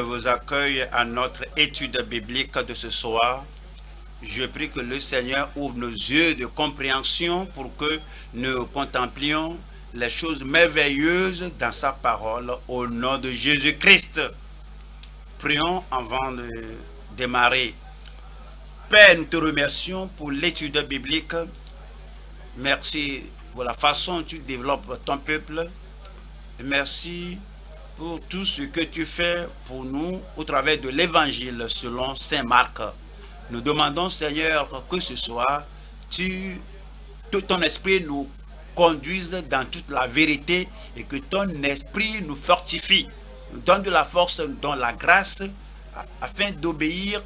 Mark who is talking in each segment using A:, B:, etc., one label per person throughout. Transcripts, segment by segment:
A: Je vous accueille à notre étude biblique de ce soir. Je prie que le Seigneur ouvre nos yeux de compréhension pour que nous contemplions les choses merveilleuses dans sa parole au nom de Jésus-Christ. Prions avant de démarrer. Père, nous te remercions pour l'étude biblique. Merci pour la façon dont tu développes ton peuple. Merci pour tout ce que tu fais pour nous au travers de l'évangile selon Saint Marc. Nous demandons, Seigneur, que ce soir, ton esprit nous conduise dans toute la vérité et que ton esprit nous fortifie, nous donne de la force, nous donne la grâce afin d'obéir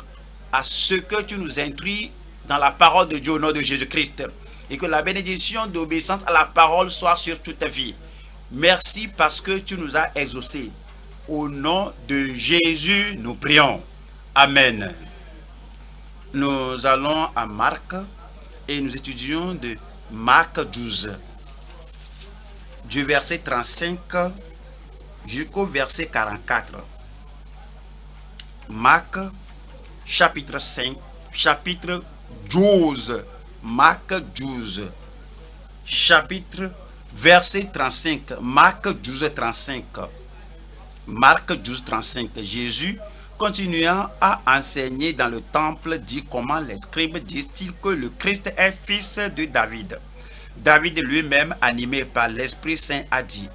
A: à ce que tu nous instruis dans la parole de Dieu au nom de Jésus-Christ. Et que la bénédiction d'obéissance à la parole soit sur toute ta vie. Merci parce que tu nous as exaucés. Au nom de Jésus, nous prions. Amen. Nous allons à Marc et nous étudions de Marc 12, du verset 35 jusqu'au verset 44. Marc, chapitre 5, chapitre 12. Marc 12, chapitre verset 35. Marc 12, 35. Marc 12, 35. Jésus, continuant à enseigner dans le temple, dit comment les scribes disent-ils que le Christ est fils de David. David lui-même, animé par l'Esprit Saint, a dit: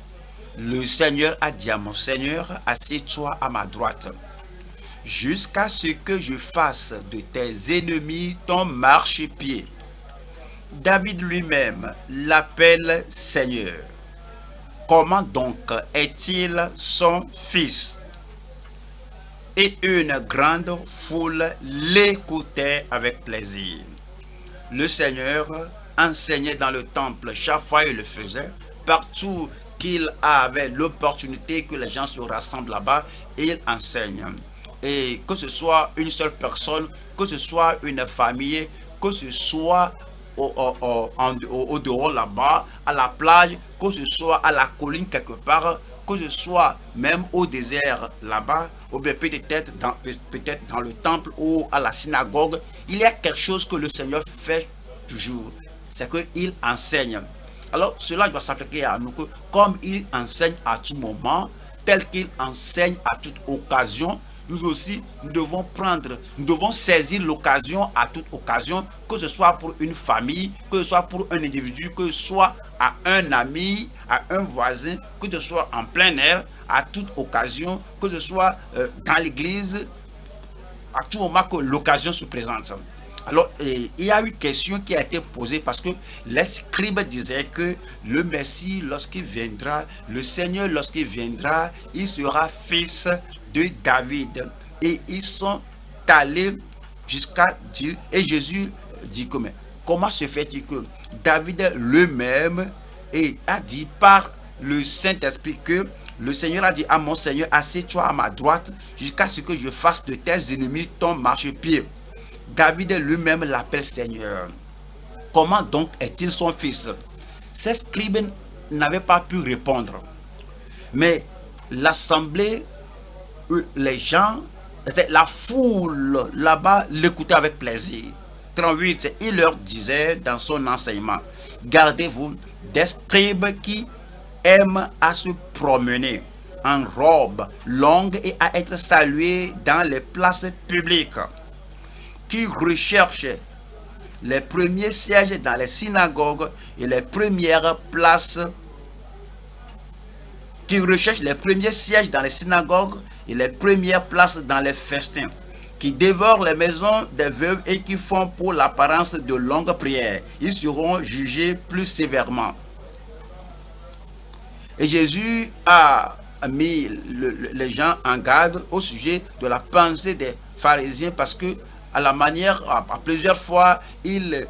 A: le Seigneur a dit à mon Seigneur, assieds-toi à ma droite, jusqu'à ce que je fasse de tes ennemis ton marchepied. David lui-même l'appelle Seigneur. Comment donc est-il son fils? Et une grande foule l'écoutait avec plaisir. Le Seigneur enseignait dans le temple, chaque fois il le faisait, partout qu'il avait l'opportunité que les gens se rassemblent là-bas, il enseigne. Et que ce soit une seule personne, que ce soit une famille, que ce soit au dehors là-bas, à la plage, que ce soit à la colline quelque part, que ce soit même au désert là-bas, ou bien peut-être dans le temple ou à la synagogue, il y a quelque chose que le Seigneur fait toujours, c'est qu'il enseigne. Alors cela doit s'appliquer à nous, que comme il enseigne à tout moment, tel qu'il enseigne à toute occasion, nous aussi, nous devons saisir l'occasion à toute occasion, que ce soit pour une famille, que ce soit pour un individu, que ce soit à un ami, à un voisin, que ce soit en plein air, à toute occasion, que ce soit dans l'église, à tout moment que l'occasion se présente. Alors, il y a une question qui a été posée parce que les scribes disaient que le Messie, lorsqu'il viendra, le Seigneur, lorsqu'il viendra, il sera fils de David. Et ils sont allés jusqu'à dire, et Jésus dit comment se fait-il que David lui-même a dit par le Saint-Esprit que le Seigneur a dit à mon Seigneur, assieds-toi à ma droite jusqu'à ce que je fasse de tes ennemis ton marchepied. David lui-même l'appelle Seigneur. Comment donc est-il son fils? Ces scribes n'avaient pas pu répondre. Mais l'assemblée, les gens, la foule là-bas l'écoutait avec plaisir. 38, il leur disait dans son enseignement: gardez-vous des scribes qui aiment à se promener en robe longue et à être salués dans les places publiques, qui recherchent les premiers sièges dans les synagogues et les premières places, qui recherchent les premiers sièges dans les synagogues et les premières places dans les festins, qui dévorent les maisons des veuves et qui font pour l'apparence de longues prières. Ils seront jugés plus sévèrement. Et Jésus a mis les gens en garde au sujet de la pensée des pharisiens parce que à la manière, à plusieurs fois, il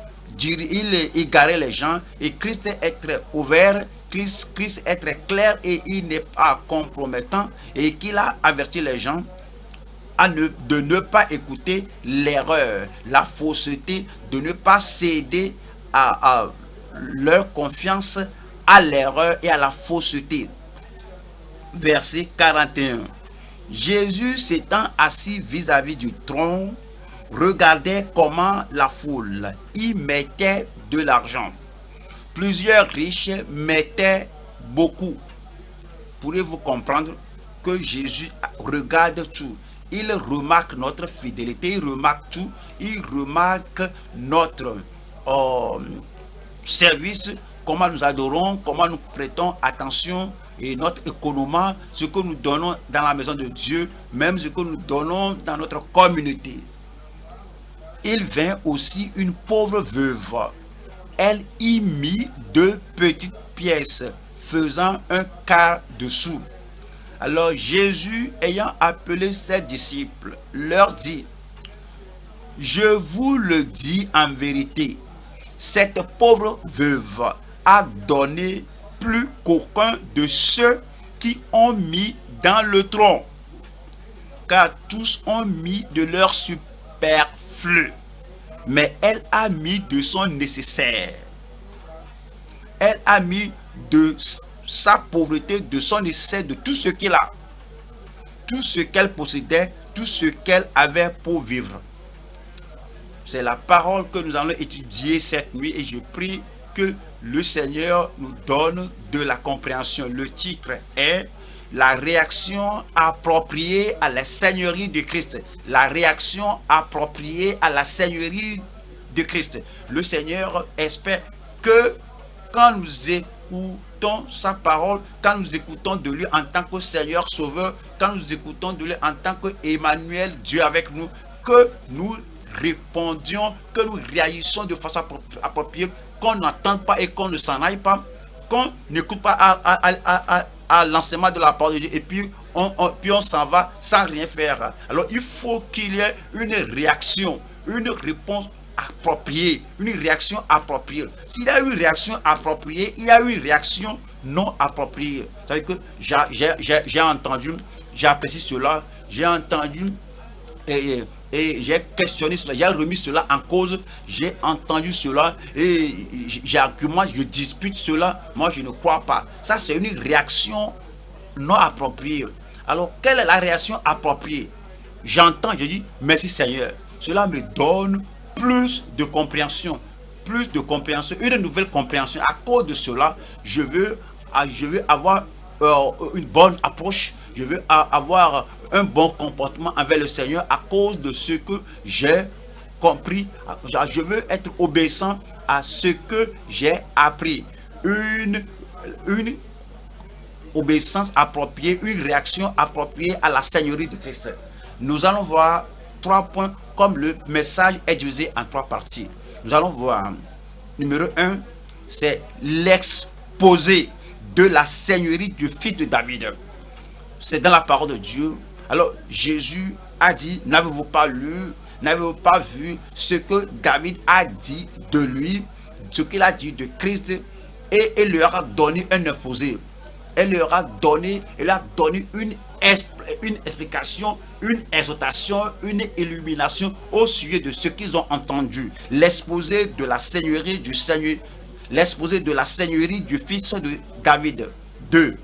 A: égarait les gens, et Christ est très ouvert, Christ est très clair et il n'est pas compromettant, et qu'il a averti les gens de ne pas écouter l'erreur, la fausseté, de ne pas céder à leur confiance à l'erreur et à la fausseté. Verset 41. Jésus s'étant assis vis-à-vis du trône, regardait comment la foule y mettait de l'argent. Plusieurs riches mettaient beaucoup. Pourriez-vous comprendre que Jésus regarde tout? Il remarque notre fidélité, il remarque tout, il remarque notre service, comment nous adorons, comment nous prêtons attention et notre économie, ce que nous donnons dans la maison de Dieu, même ce que nous donnons dans notre communauté. Il vint aussi une pauvre veuve. Elle y mit 2 petites pièces, faisant un quart de sou. Alors Jésus, ayant appelé ses disciples, leur dit: je vous le dis en vérité, cette pauvre veuve a donné plus qu'aucun de ceux qui ont mis dans le tronc, car tous ont mis de leur superflu, mais elle a mis de son nécessaire. Elle a mis de sa pauvreté, de son nécessaire, de tout ce qu'elle a, tout ce qu'elle possédait, tout ce qu'elle avait pour vivre. C'est la parole que nous allons étudier cette nuit et je prie que le Seigneur nous donne de la compréhension. Le titre est la réaction appropriée à la Seigneurie de Christ. La réaction appropriée à la Seigneurie de Christ. Le Seigneur espère que quand nous écoutons sa parole, quand nous écoutons de lui en tant que Seigneur Sauveur, quand nous écoutons de lui en tant que Emmanuel, Dieu avec nous, que nous répondions, que nous réagissons de façon appropriée, qu'on n'entende pas et qu'on ne s'en aille pas, qu'on n'écoute pas à l'enseignement de la parole de Dieu et puis on s'en va sans rien faire. Alors il faut qu'il y ait une réaction, une réponse appropriée, une réaction appropriée. S'il y a une réaction appropriée, il y a une réaction non appropriée. C'est-à-dire que j'ai entendu, j'apprécie cela, j'ai entendu et j'ai questionné cela, j'ai remis cela en cause, j'ai entendu cela et j'argumente, je dispute cela, moi je ne crois pas. Ça c'est une réaction non appropriée. Alors quelle est la réaction appropriée? J'entends, je dis merci Seigneur, cela me donne plus de compréhension, une nouvelle compréhension. À cause de cela, je veux avoir une bonne approche, je veux avoir un bon comportement envers le Seigneur à cause de ce que j'ai compris. Je veux être obéissant à ce que j'ai appris. Une obéissance appropriée, une réaction appropriée à la Seigneurie de Christ. Nous allons voir 3 points comme le message est divisé en 3 parties. Nous allons voir, numéro 1, c'est l'exposé de la Seigneurie du fils de David. C'est dans la parole de Dieu. Alors Jésus a dit, n'avez-vous pas lu, n'avez-vous pas vu ce que David a dit de lui, ce qu'il a dit de Christ, et il leur a donné un exposé. Il leur a donné une explication, une exhortation, une illumination au sujet de ce qu'ils ont entendu. L'exposé de la Seigneurie du Seigneur, l'exposé de la Seigneurie du fils de David. 2.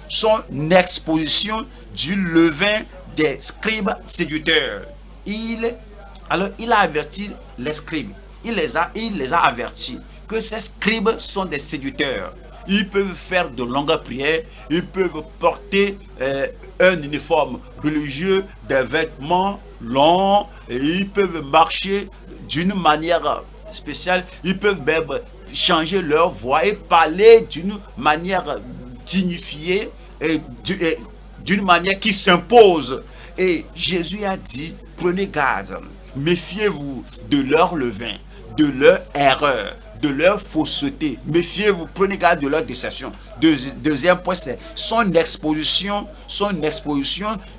A: Son exposition du levain des scribes séducteurs. Il a averti les scribes. Il les a avertis que ces scribes sont des séducteurs. Ils peuvent faire de longues prières, ils peuvent porter un uniforme religieux, des vêtements longs, et ils peuvent marcher d'une manière spéciale, ils peuvent même changer leur voix et parler d'une manière dignifiée et d'une manière qui s'impose. Et Jésus a dit, prenez garde, méfiez-vous de leur levain, de leur erreur, de leur fausseté. Méfiez-vous, prenez garde de leur déception. Deuxième point, c'est son exposition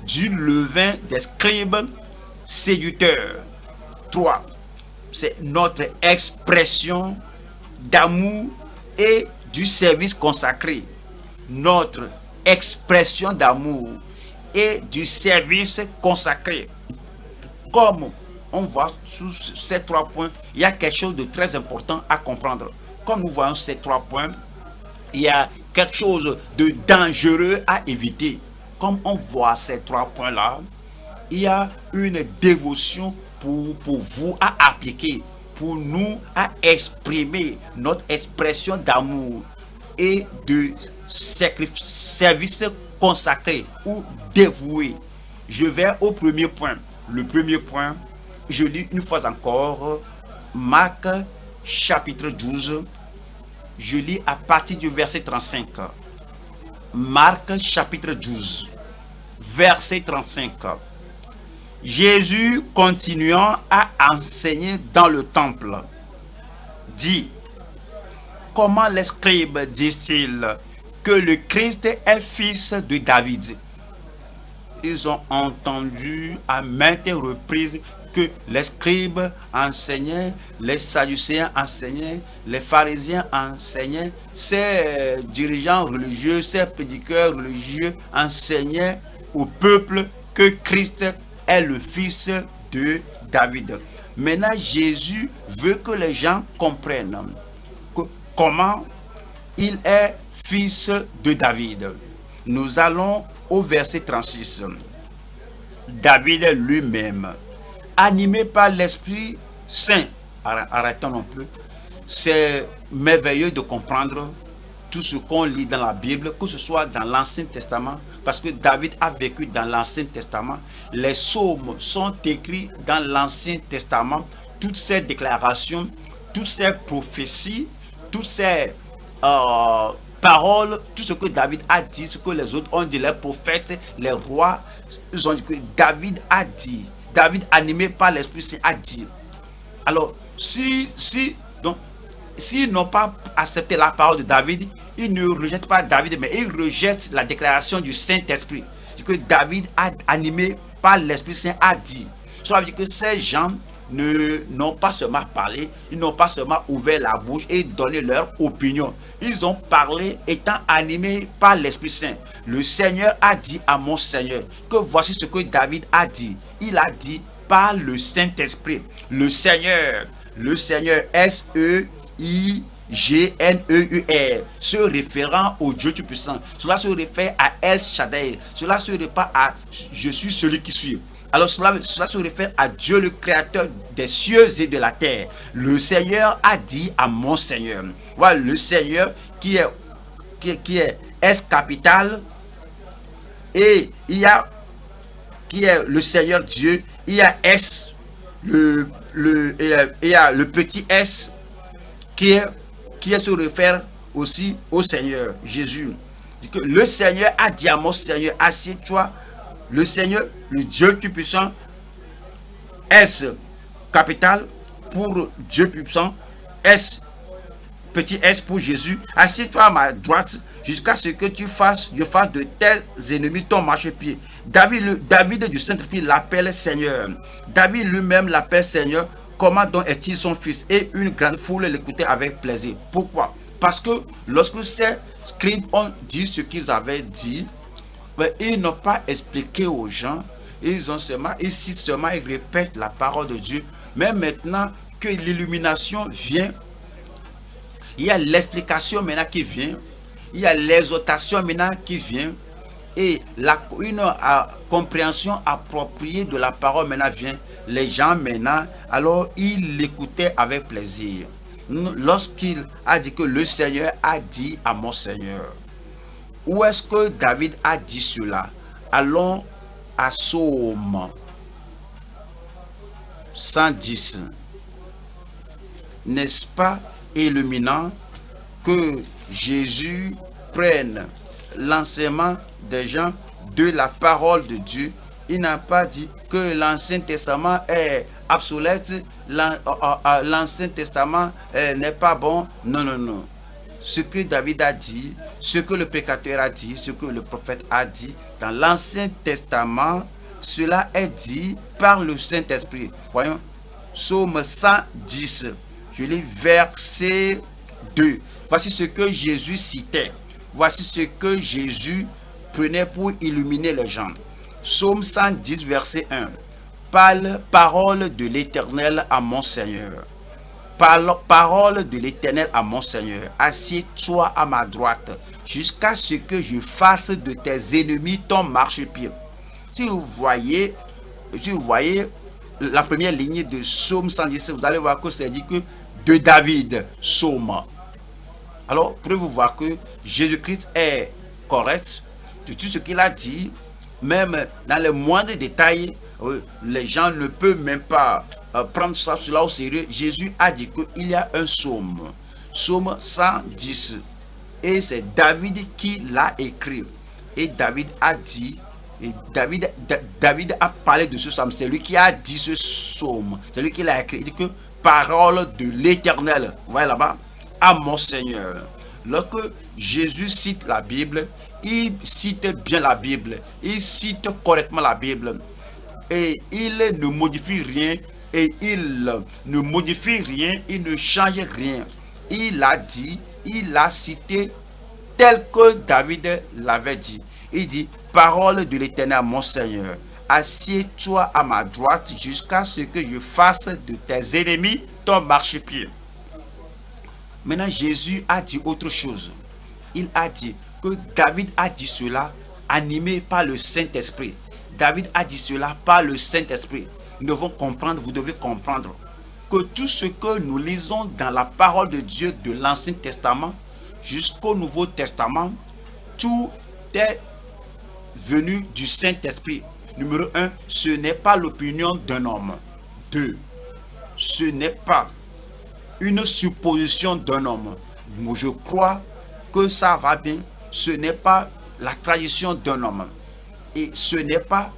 A: du levain des scribes séducteurs. 3. C'est notre expression d'amour et du service consacré. Notre expression d'amour et du service consacré. Comme on voit sous ces 3 points, il y a quelque chose de très important à comprendre. Comme nous voyons ces 3 points, il y a quelque chose de dangereux à éviter. comme on voit ces 3 points-là, il y a une dévotion pour vous à appliquer, pour nous à exprimer notre expression d'amour et de service consacré ou dévoué. Je vais au premier point. Le premier point, je lis une fois encore Marc chapitre 12. Je lis à partir du verset 35. Marc chapitre 12, verset 35. Jésus, continuant à enseigner dans le temple, dit: comment les scribes disent-ils que le Christ est fils de David? Ils ont entendu à maintes reprises que les scribes enseignaient, les sadducéens enseignaient, les pharisiens enseignaient, ces dirigeants religieux, ces prédicateurs religieux enseignaient au peuple que Christ est le fils de David. Maintenant, Jésus veut que les gens comprennent comment il est fils de David. Nous allons au verset 36. David lui-même, animé par l'Esprit Saint. Arrêtons un peu. C'est merveilleux de comprendre tout ce qu'on lit dans la Bible, que ce soit dans l'Ancien Testament, parce que David a vécu dans l'Ancien Testament. Les psaumes sont écrits dans l'Ancien Testament. Toutes ces déclarations, toutes ces prophéties, toutes ces paroles, tout ce que David a dit, ce que les autres ont dit, les prophètes, les rois, ils ont dit que David a dit. David, animé par l'Esprit Saint, a dit. Alors, s'ils n'ont pas accepté la parole de David, ils ne rejettent pas David, mais ils rejettent la déclaration du Saint-Esprit. C'est que David, animé par l'Esprit Saint, a dit. Cela veut dire que ces gens n'ont pas seulement parlé, ils n'ont pas seulement ouvert la bouche et donné leur opinion. Ils ont parlé étant animés par l'Esprit Saint. Le Seigneur a dit à mon Seigneur que voici ce que David a dit. Il a dit par le Saint-Esprit. Le Seigneur, S-E-I-G-N-E-U-R, se référant au Dieu Tout-Puissant. Cela se réfère à El Shaddai. Cela se réfère à je suis celui qui suis. Alors cela se réfère à Dieu le créateur des cieux et de la terre. Le Seigneur a dit à mon Seigneur. Voilà le Seigneur qui est S capital, et il y a qui est le Seigneur Dieu, il y a S, il y a le petit S qui se réfère aussi au Seigneur Jésus. Le Seigneur a dit à mon Seigneur, assieds-toi. Le Seigneur, le Dieu Tout-Puissant, S capital pour Dieu Puissant, S petit S pour Jésus, assieds-toi à ma droite jusqu'à ce que je fasse de tes ennemis ton marchepied. David du Saint-Esprit l'appelle Seigneur. David lui-même l'appelle Seigneur. Comment donc est-il son fils? Et une grande foule l'écoutait avec plaisir. Pourquoi? Parce que lorsque ces scribes ont dit ce qu'ils avaient dit, mais ils n'ont pas expliqué aux gens. Ils citent seulement, ils répètent la parole de Dieu. Mais maintenant que l'illumination vient, il y a l'explication maintenant qui vient, il y a l'exhortation maintenant qui vient, et une compréhension appropriée de la parole maintenant vient. Les gens maintenant, alors ils l'écoutaient avec plaisir. Lorsqu'il a dit que le Seigneur a dit à mon Seigneur, où est-ce que David a dit cela? Allons à Psaume 110. N'est-ce pas illuminant que Jésus prenne l'enseignement des gens de la parole de Dieu? Il n'a pas dit que l'Ancien Testament est obsolète, l'Ancien Testament n'est pas bon. Non, non, non. Ce que David a dit, ce que le prédicateur a dit, ce que le prophète a dit dans l'Ancien Testament, cela est dit par le Saint-Esprit. Voyons, Psaume 110, je lis verset 2. Voici ce que Jésus citait. Voici ce que Jésus prenait pour illuminer les gens. Psaume 110, verset 1. Parole de l'Éternel à mon Seigneur. Parole de l'Éternel à mon Seigneur, assieds-toi à ma droite, jusqu'à ce que je fasse de tes ennemis ton marchepied. Si vous voyez la première ligne de Psaume 117, vous allez voir que c'est dit que de David, Psaume. Alors, pouvez-vous voir que Jésus-Christ est correct de tout ce qu'il a dit, même dans les moindres détails, les gens ne peuvent même pas prendre cela au sérieux. Jésus a dit qu'il y a un psaume, psaume 110, et c'est David qui l'a écrit. Et David a dit, David a parlé de ce psaume, c'est lui qui a dit ce psaume, c'est lui qui l'a écrit. Il dit que parole de l'Éternel, vous voyez là-bas, à mon Seigneur. Lorsque Jésus cite la Bible, il cite bien la Bible, il cite correctement la Bible, et il ne modifie rien, et il ne modifie rien, il ne change rien. Il a dit, il a cité tel que David l'avait dit. Il dit, parole de l'Éternel, mon Seigneur, assieds-toi à ma droite jusqu'à ce que je fasse de tes ennemis ton marchepied. Maintenant, Jésus a dit autre chose. Il a dit que David a dit cela animé par le Saint-Esprit. David a dit cela par le Saint-Esprit. Nous devons comprendre, vous devez comprendre que tout ce que nous lisons dans la parole de Dieu de l'Ancien Testament jusqu'au Nouveau Testament, tout est venu du Saint-Esprit. Numéro 1, ce n'est pas l'opinion d'un homme. 2, ce n'est pas une supposition d'un homme. Je crois que ça va bien. Ce n'est pas la tradition d'un homme. Et ce n'est pas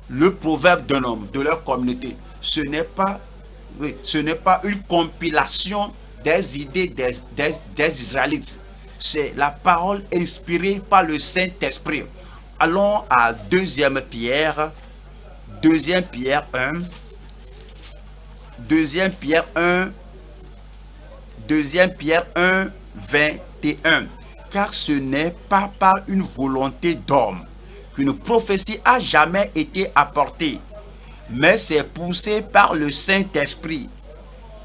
A: le proverbe d'un homme, de leur communauté. Ce n'est pas une compilation des idées des Israélites. C'est la parole inspirée par le Saint-Esprit. Allons à 2 Pierre 1. 2 Pierre 1, 21. Car ce n'est pas par une volonté d'homme qu'une prophétie a jamais été apportée, mais c'est poussé par le Saint-Esprit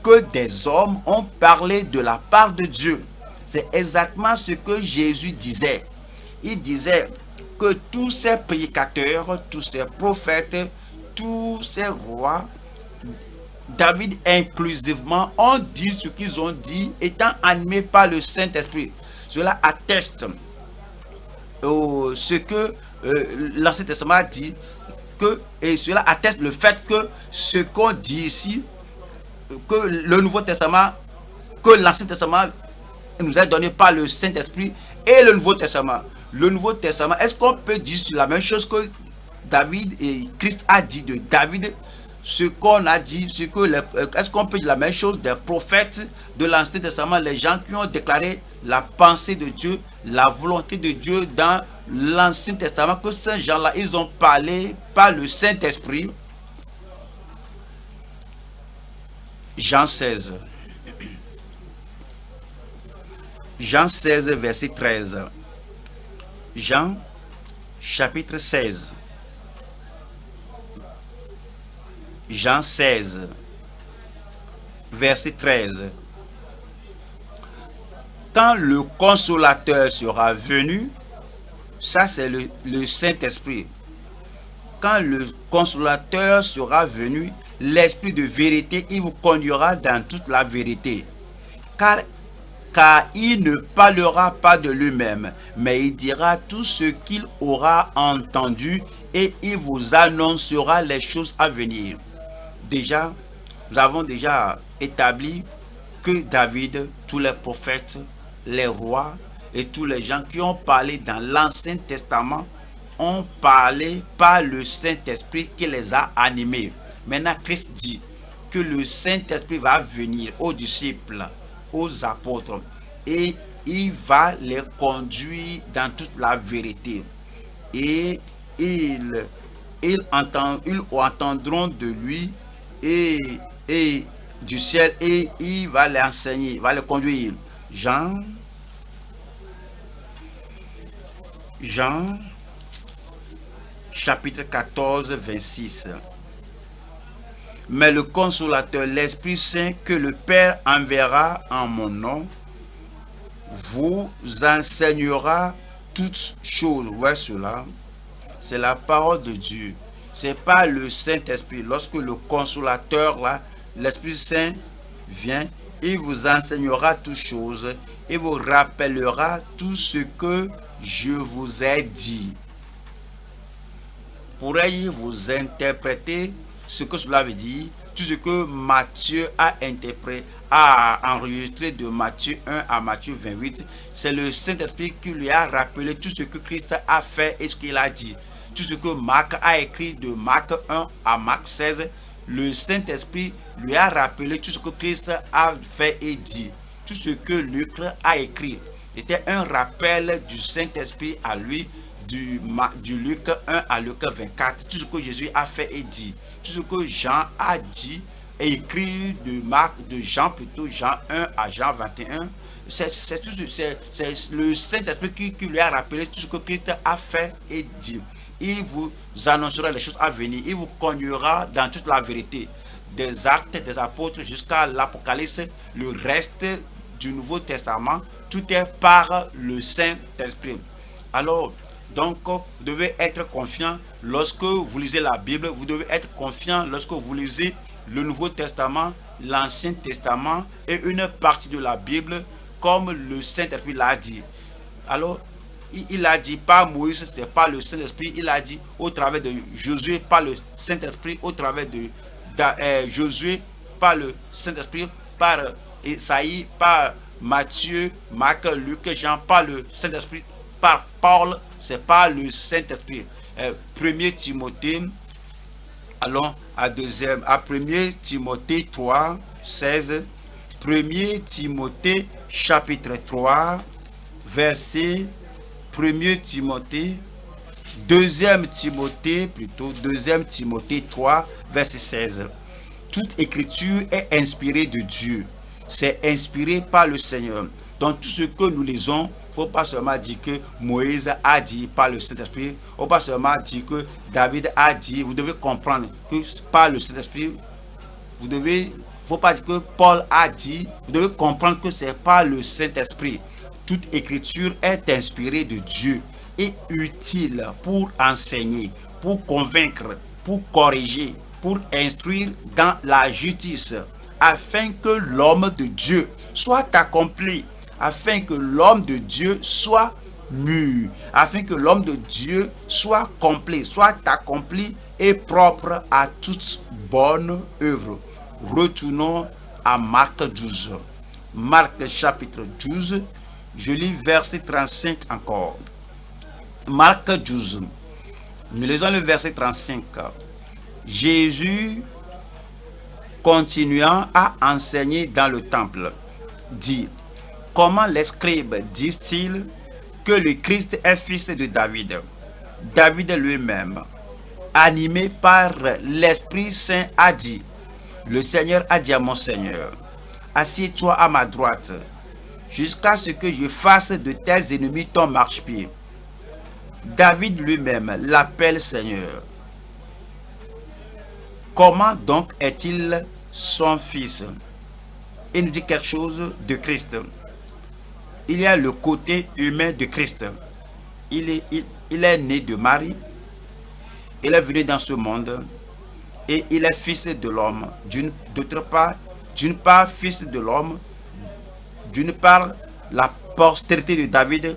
A: que des hommes ont parlé de la part de Dieu. C'est exactement ce que Jésus disait. Il disait que tous ces prédicateurs, tous ces prophètes, tous ces rois, David inclusivement, ont dit ce qu'ils ont dit, étant animés par le Saint-Esprit. Cela atteste ce que l'Ancien Testament a dit, et cela atteste le fait que ce qu'on dit ici, que le Nouveau Testament, que l'Ancien Testament nous a donné par le Saint-Esprit et le Nouveau Testament. Le Nouveau Testament, est-ce qu'on peut dire sur la même chose que David et Christ a dit de David? Ce qu'on a dit, est-ce qu'on peut dire la même chose des prophètes de l'Ancien Testament, les gens qui ont déclaré la pensée de Dieu, la volonté de Dieu dans l'Ancien Testament, que ces gens-là, ils ont parlé par le Saint-Esprit? Jean 16. Jean 16, verset 13. Jean, chapitre 16. Jean 16, verset 13. Quand le consolateur sera venu, ça c'est le Saint-Esprit. Quand le consolateur sera venu, l'Esprit de vérité, il vous conduira dans toute la vérité. Car il ne parlera pas de lui-même, mais il dira tout ce qu'il aura entendu et il vous annoncera les choses à venir. Déjà, nous avons déjà établi que David, tous les prophètes, les rois et tous les gens qui ont parlé dans l'Ancien Testament ont parlé par le Saint-Esprit qui les a animés. Maintenant, Christ dit que le Saint-Esprit va venir aux disciples, aux apôtres, et il va les conduire dans toute la vérité. Et ils entendront de lui et du ciel, et il va les enseigner, il va les conduire. Jean chapitre 14, 26. Mais le consolateur, l'Esprit Saint, que le Père enverra en mon nom, vous enseignera toutes choses. Vous voyez cela? C'est la parole de Dieu. C'est pas le Saint-Esprit. Lorsque le consolateur, là, l'Esprit Saint vient, il vous enseignera toutes choses et vous rappellera tout ce que je vous ai dit. Pourrais-je vous interpréter ce que cela veut dire? Tout ce que Matthieu a interprété, a enregistré de Matthieu 1 à Matthieu 28, c'est le Saint-Esprit qui lui a rappelé tout ce que Christ a fait et ce qu'il a dit. Tout ce que Marc a écrit de Marc 1 à Marc 16, le Saint-Esprit lui a rappelé tout ce que Christ a fait et dit. Tout ce que Luc a écrit était un rappel du Saint-Esprit à lui, du Luc 1 à Luc 24. Tout ce que Jésus a fait et dit. Tout ce que Jean a dit et écrit de Jean plutôt, Jean 1 à Jean 21. C'est le Saint-Esprit qui lui a rappelé tout ce que Christ a fait et dit. Il vous annoncera les choses à venir. Il vous conduira dans toute la vérité. Des actes des apôtres jusqu'à l'Apocalypse, le reste du Nouveau Testament, tout est par le Saint-Esprit. Alors, donc, vous devez être confiant lorsque vous lisez la Bible. Vous devez être confiant lorsque vous lisez le Nouveau Testament, l'Ancien Testament et une partie de la Bible, comme le Saint-Esprit l'a dit. Alors, il a dit par Moïse, c'est pas le Saint-Esprit. Il a dit au travers de Josué, par le Saint-Esprit, au travers de Josué, par le Saint-Esprit, par Isaïe, par Matthieu, Marc, Luc, Jean, par le Saint-Esprit, par Paul, c'est pas le Saint-Esprit. 1er Timothée, allons à 1er Timothée 3, 16. 1er Timothée chapitre 3, verset 1er Timothée, 2e Timothée plutôt, 2e Timothée 3, verset 16. Toute écriture est inspirée de Dieu. C'est inspiré par le Seigneur. Donc tout ce que nous lisons, il ne faut pas seulement dire que Moïse a dit par le Saint-Esprit, il ne faut pas seulement dire que David a dit. Vous devez comprendre que par le Saint-Esprit, il ne faut pas dire que Paul a dit. Vous devez comprendre que c'est par le Saint-Esprit. Toute écriture est inspirée de Dieu et utile pour enseigner, pour convaincre, pour corriger, pour instruire dans la justice, afin que l'homme de Dieu soit accompli, afin que l'homme de Dieu soit mûr, afin que l'homme de Dieu soit complet, soit accompli et propre à toute bonne œuvre. Retournons à Marc 12. Marc chapitre 12, je lis verset 35 encore. Marc 12, nous lisons le verset 35. Jésus, continuant à enseigner dans le temple, dit: comment les scribes disent-ils que le Christ est fils de David? David lui-même, animé par l'Esprit Saint, a dit: le Seigneur a dit à mon Seigneur, assieds-toi à ma droite, jusqu'à ce que je fasse de tes ennemis ton marchepied. David lui-même l'appelle Seigneur. Comment donc est-il son fils? Il nous dit quelque chose de Christ. Il y a le côté humain de Christ. Il est né de Marie. Il est venu dans ce monde. Et il est fils de l'homme. D'une part, fils de l'homme. D'une part, la postérité de David.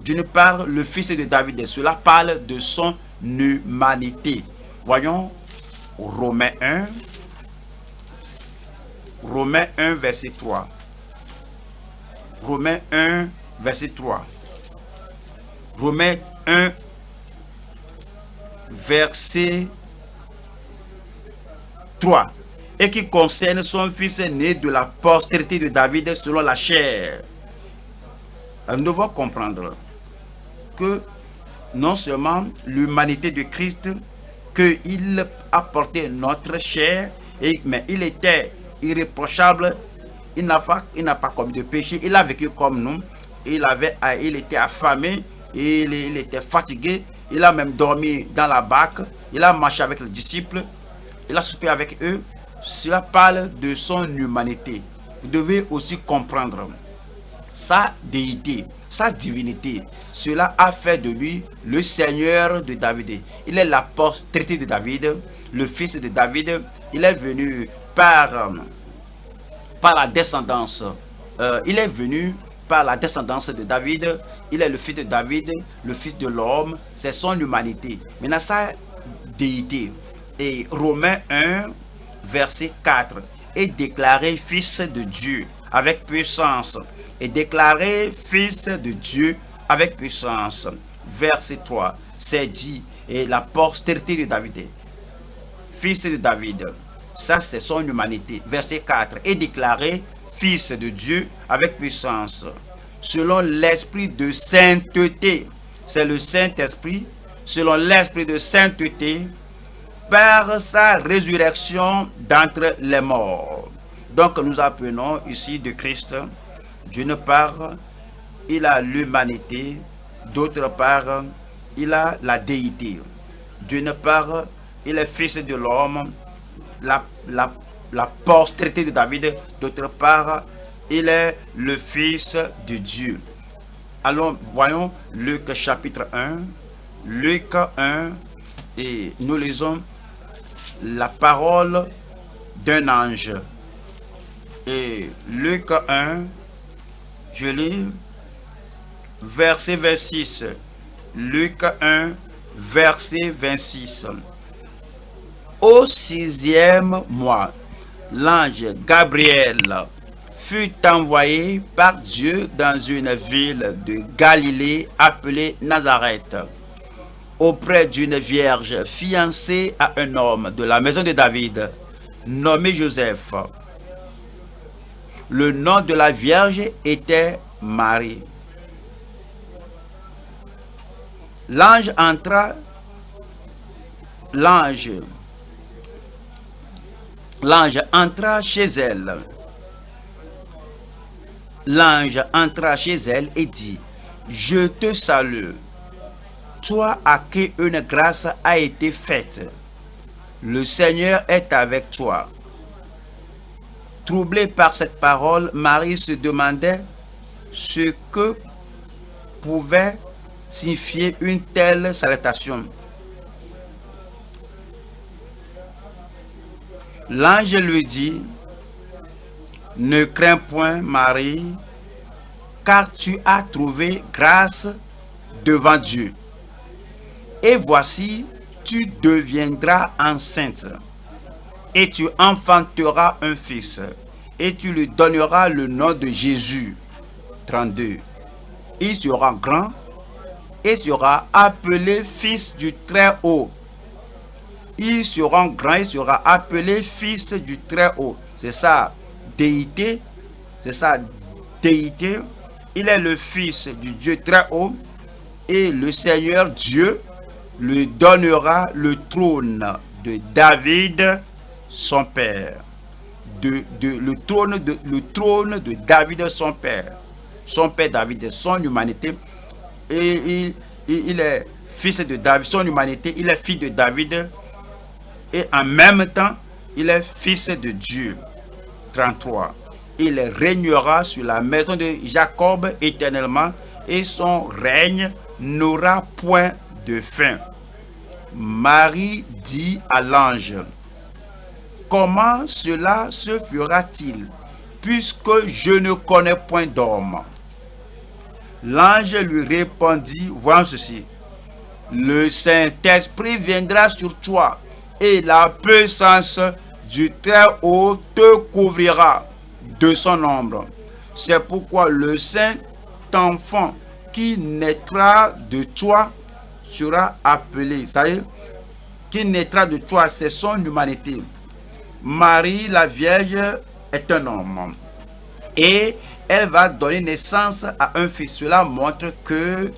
A: D'une part, le fils de David. Cela parle de son humanité. Voyons Romains 1. Romains 1, verset 3. Romains 1, verset 3. Romains 1, verset 3. Et qui concerne son fils né de la postérité de David selon la chair. Nous devons comprendre que non seulement l'humanité de Christ, qu'il a porté notre chair, mais il était irréprochable, il n'a pas commis de péché, il a vécu comme nous, il était affamé, il était fatigué, il a même dormi dans la barque, il a marché avec les disciples, il a soupé avec eux. Cela parle de son humanité. Vous devez aussi comprendre sa déité, sa divinité. Cela a fait de lui le Seigneur de David. Il est la postérité de David, le fils de David. Il est venu par la descendance. Il est venu par la descendance de David. Il est le fils de David, le fils de l'homme. C'est son humanité. Maintenant, sa déité. Et Romains 1, verset 4. Est déclaré fils de Dieu avec puissance. Est déclaré fils de Dieu avec puissance. Verset 3. C'est dit, et la postérité de David. Fils de David. Ça, c'est son humanité. Verset 4. Est déclaré fils de Dieu avec puissance. Selon l'esprit de sainteté. C'est le Saint-Esprit. Selon l'esprit de sainteté. Par sa résurrection d'entre les morts. Donc nous apprenons ici de Christ. D'une part, il a l'humanité. D'autre part, il a la déité. D'une part, il est fils de l'homme, la postérité de David. D'autre part, il est le fils de Dieu. Alors, voyons Luc chapitre 1. Luc 1, et nous lisons la parole d'un ange. Et Luc 1, je lis verset 26. Luc 1, verset 26. Au 6e mois, l'ange Gabriel fut envoyé par Dieu dans une ville de Galilée appelée Nazareth, auprès d'une vierge fiancée à un homme de la maison de David, nommé Joseph. Le nom de la vierge était Marie. L'ange entra chez elle. L'ange entra chez elle et dit, je te salue, toi à qui une grâce a été faite. Le Seigneur est avec toi. Troublée par cette parole, Marie se demandait ce que pouvait signifier une telle salutation. L'ange lui dit, ne crains point, Marie, car tu as trouvé grâce devant Dieu. Et voici, tu deviendras enceinte, et tu enfanteras un fils, et tu lui donneras le nom de Jésus. 32. Il sera grand, et sera appelé fils du Très-Haut. Il sera grand, il sera appelé fils du Très-Haut. C'est sa déité, c'est sa déité. Il est le fils du Dieu Très-Haut, et le Seigneur Dieu lui donnera le trône de David, son père. Le trône de David, son père. Son père David, son humanité. Et il est fils de David, son humanité, il est fils de David. Et en même temps, il est fils de Dieu. 33. Il régnera sur la maison de Jacob éternellement, et son règne n'aura point de fin. Marie dit à l'ange, comment cela se fera-t-il, puisque je ne connais point d'homme? L'ange lui répondit, voyons ceci, le Saint-Esprit viendra sur toi, et la puissance du Très-Haut te couvrira de son ombre. C'est pourquoi le Saint-Enfant qui naîtra de toi sera appelé. Ça y est, qui naîtra de toi, c'est son humanité. Marie, la Vierge, est un homme. Et elle va donner naissance à un fils. Cela montre que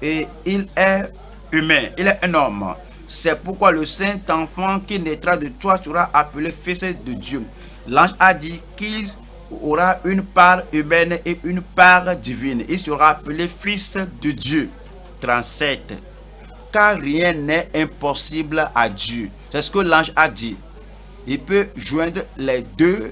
A: il est humain, il est un homme. C'est pourquoi le Saint-Enfant qui naîtra de toi sera appelé fils de Dieu. L'ange a dit qu'il aura une part humaine et une part divine. Il sera appelé fils de Dieu. 37. Car rien n'est impossible à Dieu. C'est ce que l'ange a dit. Il peut joindre les deux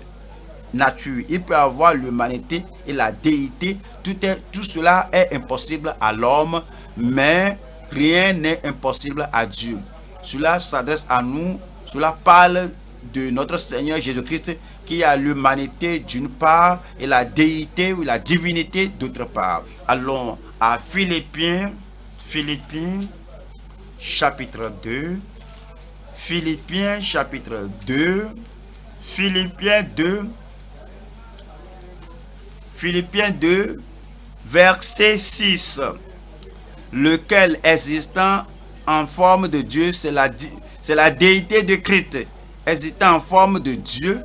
A: natures. Il peut avoir l'humanité et la déité. Tout cela est impossible à l'homme, mais rien n'est impossible à Dieu. Cela s'adresse à nous. Cela parle de notre Seigneur Jésus-Christ qui a l'humanité d'une part et la déité ou la divinité d'autre part. Allons à Philippiens chapitre 2. Philippiens chapitre 2. Philippiens 2, verset 6. Lequel existant en forme de Dieu, c'est la déité de Christ, existant en forme de Dieu,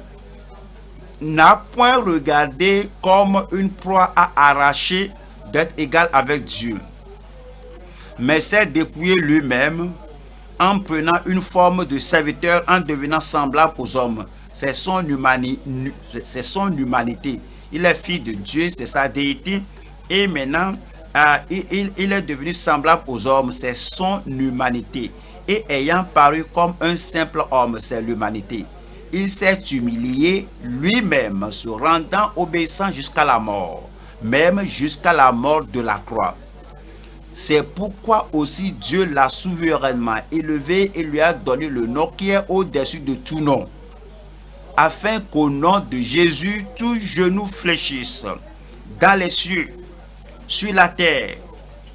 A: n'a point regardé comme une proie à arracher d'être égal avec Dieu, mais s'est dépouillé lui-même en prenant une forme de serviteur, en devenant semblable aux hommes. C'est son humanité. Il est fils de Dieu, c'est sa déité, et maintenant il est devenu semblable aux hommes, c'est son humanité. Et ayant paru comme un simple homme, c'est l'humanité, il s'est humilié lui-même, se rendant obéissant jusqu'à la mort, même jusqu'à la mort de la croix. C'est pourquoi aussi Dieu l'a souverainement élevé et lui a donné le nom qui est au-dessus de tout nom, afin qu'au nom de Jésus, tout genou fléchisse, dans les cieux, sur la terre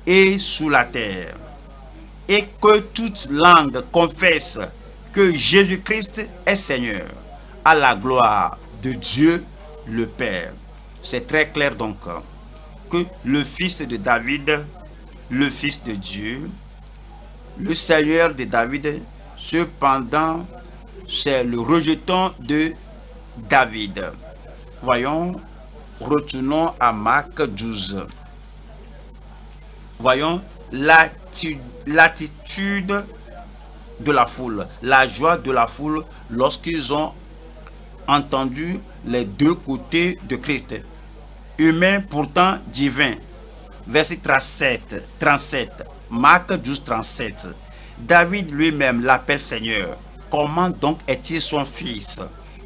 A: et sous la terre, et que toute langue confesse que Jésus-Christ est Seigneur, à la gloire de Dieu le Père. C'est très clair donc que le Fils de David, le Fils de Dieu, le Seigneur de David, cependant, c'est le rejeton de David. Voyons, retournons à Marc 12. Voyons l'attitude de la foule, la joie de la foule lorsqu'ils ont entendu les deux côtés de Christ. Humain pourtant divin. Verset 37. Marc 12, 37. David lui-même l'appelle Seigneur. Comment donc est-il son fils?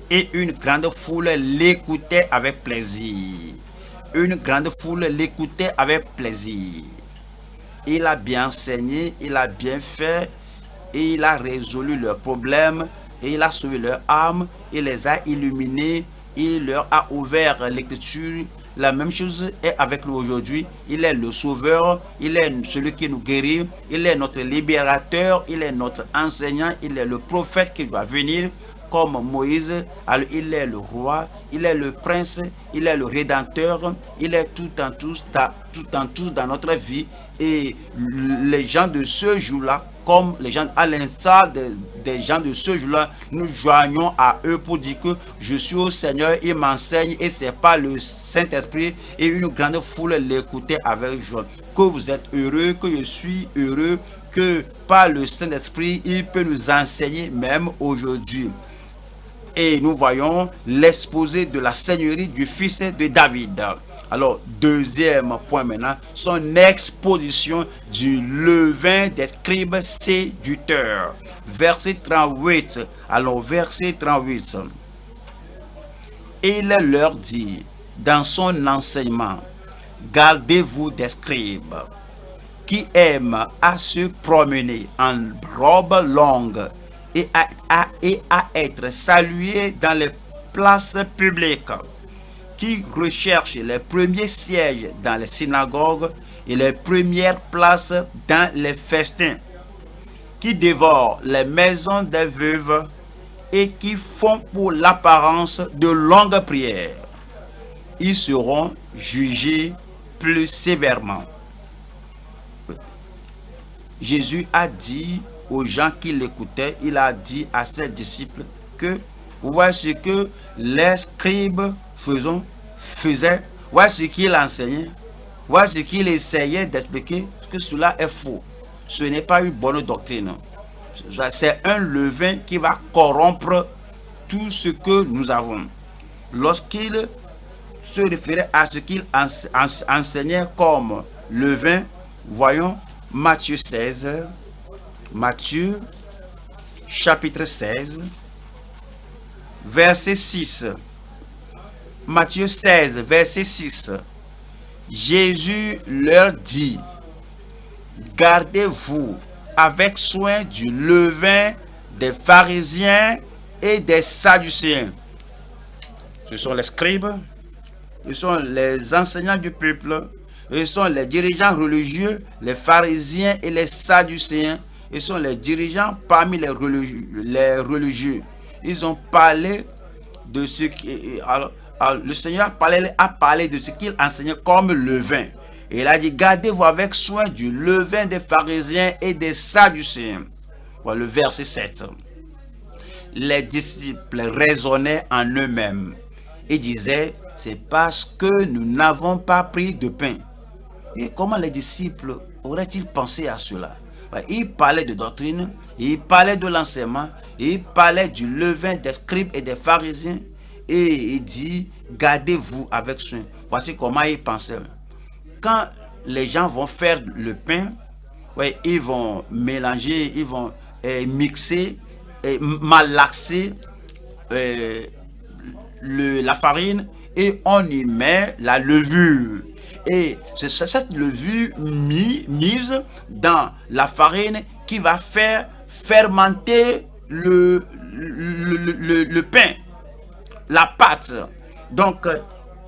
A: Et une grande foule l'écoutait avec plaisir. Une grande foule l'écoutait avec plaisir. Il a bien enseigné, il a bien fait, et il a résolu leurs problèmes, et il a sauvé leur âme, il les a illuminés, il leur a ouvert l'écriture. La même chose est avec nous aujourd'hui. Il est le sauveur, il est celui qui nous guérit, il est notre libérateur, il est notre enseignant, il est le prophète qui doit venir comme Moïse. Alors il est le roi, il est le prince, il est le rédempteur, il est tout en tout dans notre vie. Et les gens de ce jour-là, comme les gens, à l'instar des gens de ce jour-là, nous joignons à eux pour dire que je suis au Seigneur, il m'enseigne et c'est pas le Saint-Esprit. Et une grande foule l'écoutait avec joie. Que vous êtes heureux, que je suis heureux, que par le Saint-Esprit, il peut nous enseigner même aujourd'hui. Et nous voyons l'exposé de la seigneurie du fils de David. Alors, deuxième point maintenant, son exposition du levain des scribes séducteurs. Verset 38. Alors, verset 38. Il leur dit, dans son enseignement, gardez-vous des scribes qui aiment à se promener en robe longue et à être salués dans les places publiques, qui recherchent les premiers sièges dans les synagogues et les premières places dans les festins, qui dévorent les maisons des veuves et qui font pour l'apparence de longues prières. Ils seront jugés plus sévèrement. Jésus a dit aux gens qui l'écoutaient, il a dit à ses disciples que voici ce que les scribes faisaient, voici ce qu'il enseignait, voici ce qu'il essayait d'expliquer, que cela est faux. Ce n'est pas une bonne doctrine. C'est un levain qui va corrompre tout ce que nous avons. Lorsqu'il se référait à ce qu'il enseignait comme levain, voyons Matthieu 16, Matthieu chapitre 16, verset 6. Matthieu 16, verset 6. Jésus leur dit, gardez-vous avec soin du levain des pharisiens et des sadducéens. Ce sont les scribes, ce sont les enseignants du peuple, ce sont les dirigeants religieux, les pharisiens et les sadducéens. Ce sont les dirigeants parmi les religieux. Ils ont parlé de ce qui... Alors, le Seigneur a parlé de ce qu'il enseignait comme levain. Et il a dit, gardez-vous avec soin du levain des pharisiens et des sadducéens. Voilà le verset 7. Les disciples raisonnaient en eux-mêmes et disaient, c'est parce que nous n'avons pas pris de pain. Et comment les disciples auraient-ils pensé à cela? Ils parlaient de doctrine, ils parlaient de l'enseignement, ils parlaient du levain des scribes et des pharisiens. Et il dit, gardez-vous avec soin. Voici comment ils pensaient. Quand les gens vont faire le pain, ils vont mélanger, ils vont mixer, malaxer la farine et on y met la levure. Et c'est cette levure mise dans la farine qui va faire fermenter le pain, la pâte. Donc,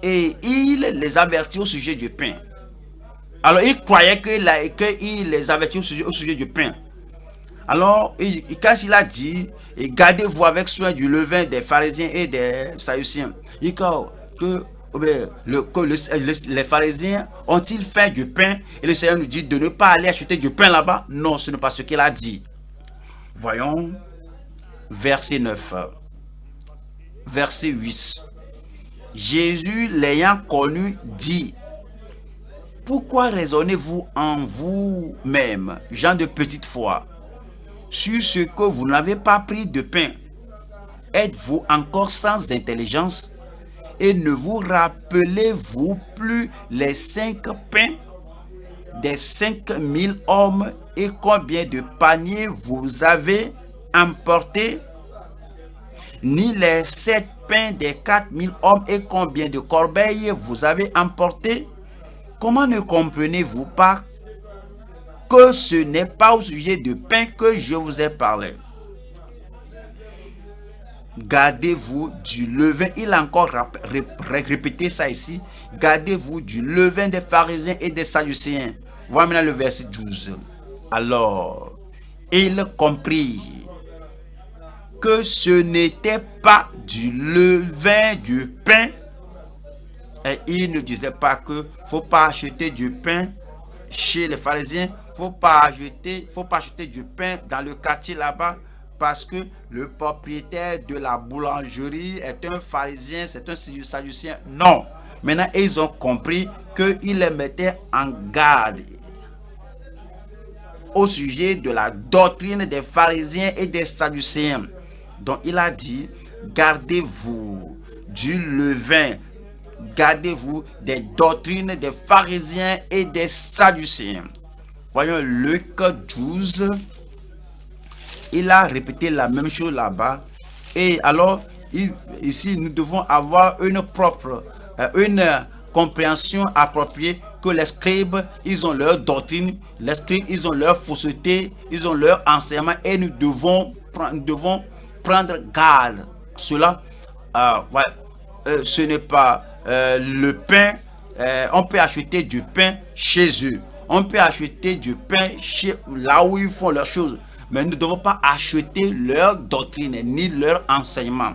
A: et il les avertit au sujet du pain. Alors, il croyait qu'il les avertit au sujet du pain. Alors, quand il a dit, gardez-vous avec soin du levain des pharisiens et des sadducéens, il dit que les pharisiens ont-ils fait du pain? Et le Seigneur nous dit de ne pas aller acheter du pain là-bas. Non, ce n'est pas ce qu'il a dit. Voyons, verset 9. Verset 8. Jésus, l'ayant connu, dit, pourquoi raisonnez-vous en vous-même, gens de petite foi, sur ce que vous n'avez pas pris de pain? Êtes-vous encore sans intelligence? Et ne vous rappelez-vous plus les 5 pains des 5000 hommes et combien de paniers vous avez emportés? Ni les 7 pains des 4000 hommes et combien de corbeilles vous avez emportés? Comment ne comprenez-vous pas que ce n'est pas au sujet de pain que je vous ai parlé? Gardez-vous du levain. Il a encore répété ça ici. Gardez-vous du levain des pharisiens et des sadducéens. Voilà maintenant le verset 12. Alors, il comprit que ce n'était pas du levain du pain. Et il ne disait pas que faut pas acheter du pain chez les pharisiens. Faut pas acheter du pain dans le quartier là-bas. Parce que le propriétaire de la boulangerie est un pharisien, c'est un sadducéen. Non. Maintenant, ils ont compris qu'il les mettait en garde au sujet de la doctrine des pharisiens et des sadducéens. Donc, il a dit, gardez-vous du levain, gardez-vous des doctrines des pharisiens et des sadducéens. Voyons Luc 12. Il a répété la même chose là-bas. Et alors, ici, nous devons avoir une compréhension appropriée que les scribes, ils ont leur doctrine, les scribes, ils ont leur fausseté, ils ont leur enseignement et nous devons prendre garde. Cela, ce n'est pas le pain. On peut acheter du pain chez eux. On peut acheter du pain là où ils font leurs choses. Mais nous ne devons pas acheter leur doctrine ni leur enseignement.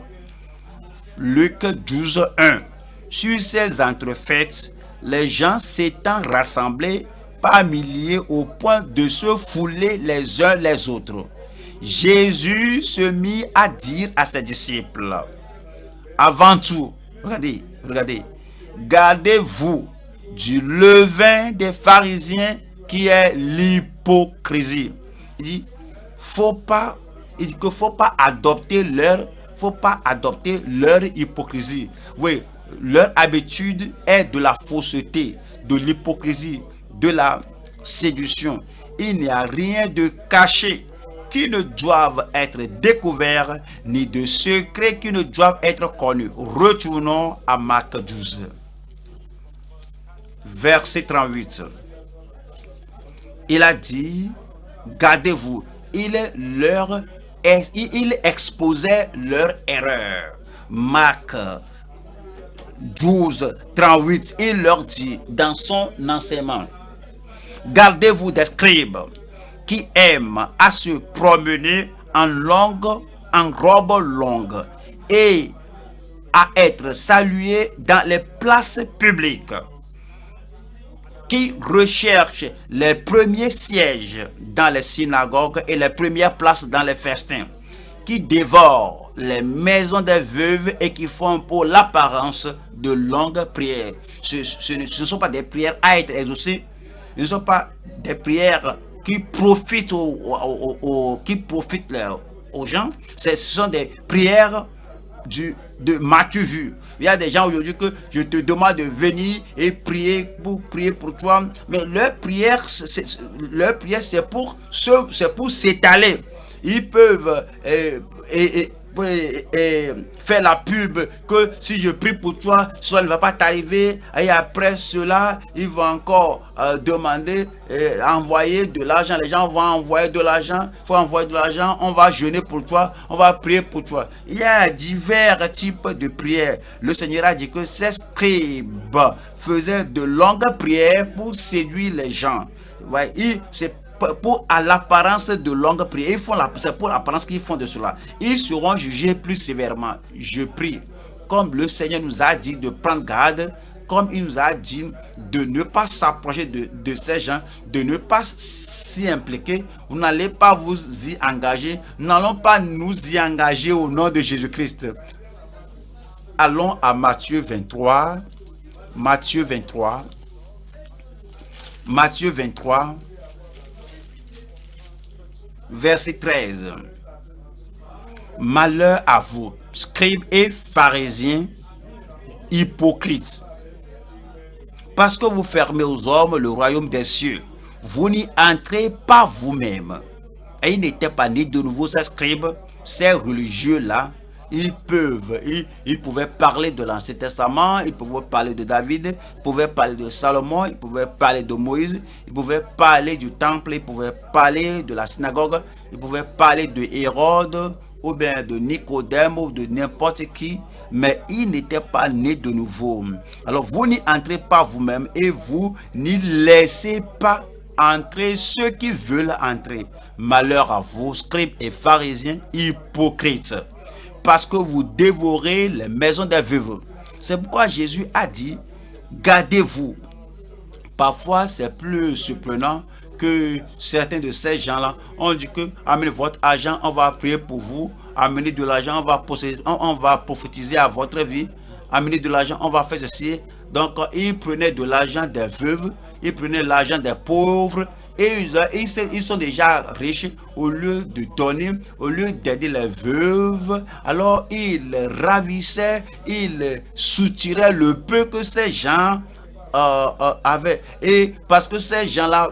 A: Luc 12, 1. Sur ces entrefaites, les gens s'étant rassemblés par milliers au point de se fouler les uns les autres, Jésus se mit à dire à ses disciples, avant tout, regardez, gardez-vous du levain des pharisiens qui est l'hypocrisie. Il dit, faut pas adopter leur hypocrisie. Oui, leur habitude est de la fausseté, de l'hypocrisie, de la séduction. Il n'y a rien de caché qui ne doivent être découverts, ni de secrets qui ne doivent être connus. Retournons à Marc 12. Verset 38. Il a dit, gardez-vous. Il exposait leur erreur. Marc 12, 38, il leur dit dans son enseignement, gardez-vous des scribes qui aiment à se promener en robe longue et à être salués dans les places publiques, qui recherchent les premiers sièges dans les synagogues et les premières places dans les festins, qui dévorent les maisons des veuves et qui font pour l'apparence de longues prières. Ce ne sont pas des prières à être exaucées, ce ne sont pas des prières qui profitent aux gens, ce sont des prières de m'as-tu vu. Il y a des gens aujourd'hui que je te demande de venir et prier pour toi, mais leur prière c'est pour s'étaler. Ils peuvent faire la pub que si je prie pour toi, cela ne va pas t'arriver, et après cela ils vont encore demander, envoyer de l'argent. Les gens vont envoyer de l'argent, on va jeûner pour toi, on va prier pour toi. Il y a divers types de prières. Le Seigneur a dit que ces scribes faisaient de longues prières pour séduire les gens. Ouais, c'est pour à l'apparence de longue prière. C'est pour l'apparence qu'ils font de cela. Ils seront jugés plus sévèrement. Je prie, comme le Seigneur nous a dit de prendre garde, comme il nous a dit de ne pas s'approcher de ces gens, de ne pas s'y impliquer. Vous n'allez pas vous y engager. Nous n'allons pas nous y engager au nom de Jésus-Christ. Allons à Matthieu 23. Matthieu 23. Matthieu 23. Verset 13. Malheur à vous, scribes et pharisiens, hypocrites, parce que vous fermez aux hommes le royaume des cieux. Vous n'y entrez pas vous-même. Et ils n'étaient pas nés de nouveau, ces scribes, ces religieux-là. Ils pouvaient parler de l'Ancien Testament, ils pouvaient parler de David, ils pouvaient parler de Salomon, ils pouvaient parler de Moïse, ils pouvaient parler du temple, ils pouvaient parler de la synagogue, ils pouvaient parler de Hérode, ou bien de Nicodème, ou de n'importe qui, mais ils n'étaient pas nés de nouveau. Alors vous n'y entrez pas vous-même et vous n'y laissez pas entrer ceux qui veulent entrer. Malheur à vous, scribes et pharisiens, hypocrites, parce que vous dévorez les maisons des veuves. C'est pourquoi Jésus a dit, gardez-vous. Parfois, c'est plus surprenant que certains de ces gens-là ont dit que amenez votre argent, on va prier pour vous. Amenez de l'argent, on va prophétiser à votre vie. Amenez de l'argent, on va faire ceci. Donc, ils prenaient de l'argent des veuves, ils prenaient l'argent des pauvres, et ils sont déjà riches. Au lieu de donner, au lieu d'aider les veuves, alors ils ravissaient, ils soutiraient le peu que ces gens avaient. Et parce que ces gens-là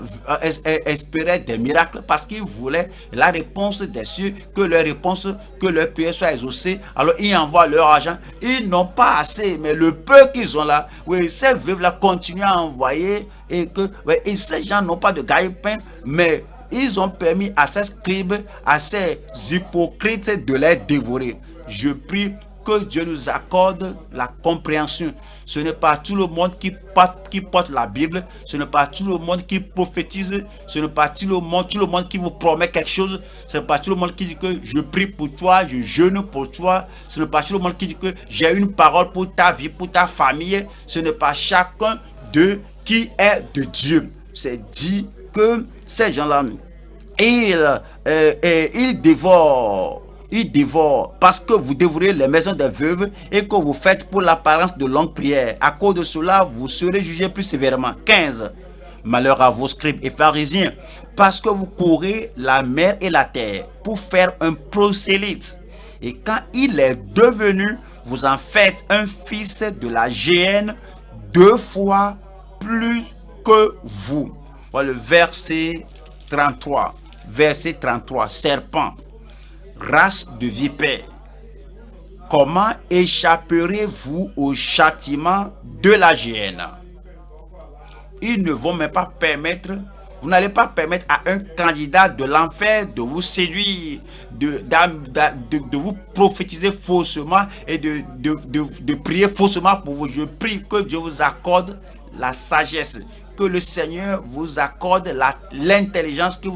A: espéraient des miracles, parce qu'ils voulaient la réponse des cieux, que leur prière soit exaucée, alors ils envoient leur argent. Ils n'ont pas assez, mais le peu qu'ils ont là, oui, ces veuves-là continuent à envoyer, et ces gens n'ont pas de gagne-pain, mais ils ont permis à ces scribes, à ces hypocrites de les dévorer. Je prie que Dieu nous accorde la compréhension. Ce n'est pas tout le monde qui porte la Bible, ce n'est pas tout le monde qui prophétise, ce n'est pas tout le monde qui vous promet quelque chose, ce n'est pas tout le monde qui dit que je prie pour toi, je jeûne pour toi, ce n'est pas tout le monde qui dit que j'ai une parole pour ta vie, pour ta famille. Ce n'est pas chacun d'eux qui est de Dieu. C'est dit que ces gens-là, ils dévorent. Ils dévorent parce que vous dévorez les maisons des veuves et que vous faites pour l'apparence de longues prières. À cause de cela, vous serez jugés plus sévèrement. 15. Malheur à vos scribes et pharisiens, parce que vous courez la mer et la terre pour faire un prosélyte. Et quand il est devenu, vous en faites un fils de la géhenne 2 fois plus que vous. Voilà le verset 33. verset 33. Serpent, race de vipère, comment échapperez-vous au châtiment de la géhenne? Ils ne vont même pas permettre, vous n'allez pas permettre à un candidat de l'enfer de vous séduire, de vous prophétiser faussement et de prier faussement pour vous. Je prie que Dieu vous accorde la sagesse, que le Seigneur vous accorde l'intelligence, qui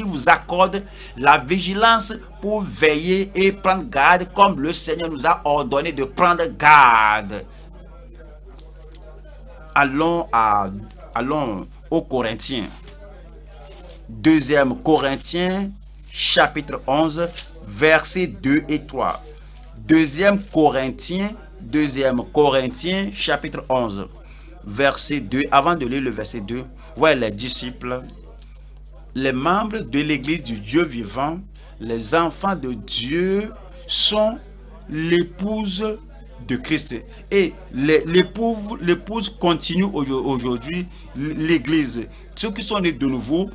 A: vous accorde la vigilance pour veiller et prendre garde comme le Seigneur nous a ordonné de prendre garde. Allons aux Corinthiens. 2 Corinthiens chapitre 11 versets 2 et 3. 2 Corinthiens chapitre 11 verset 2. Avant de lire le verset 2, voyez les disciples, les membres de l'église du Dieu vivant, les enfants de Dieu sont l'épouse de Christ. Et l'épouse continue aujourd'hui l'église. Ceux qui sont nés de nouveau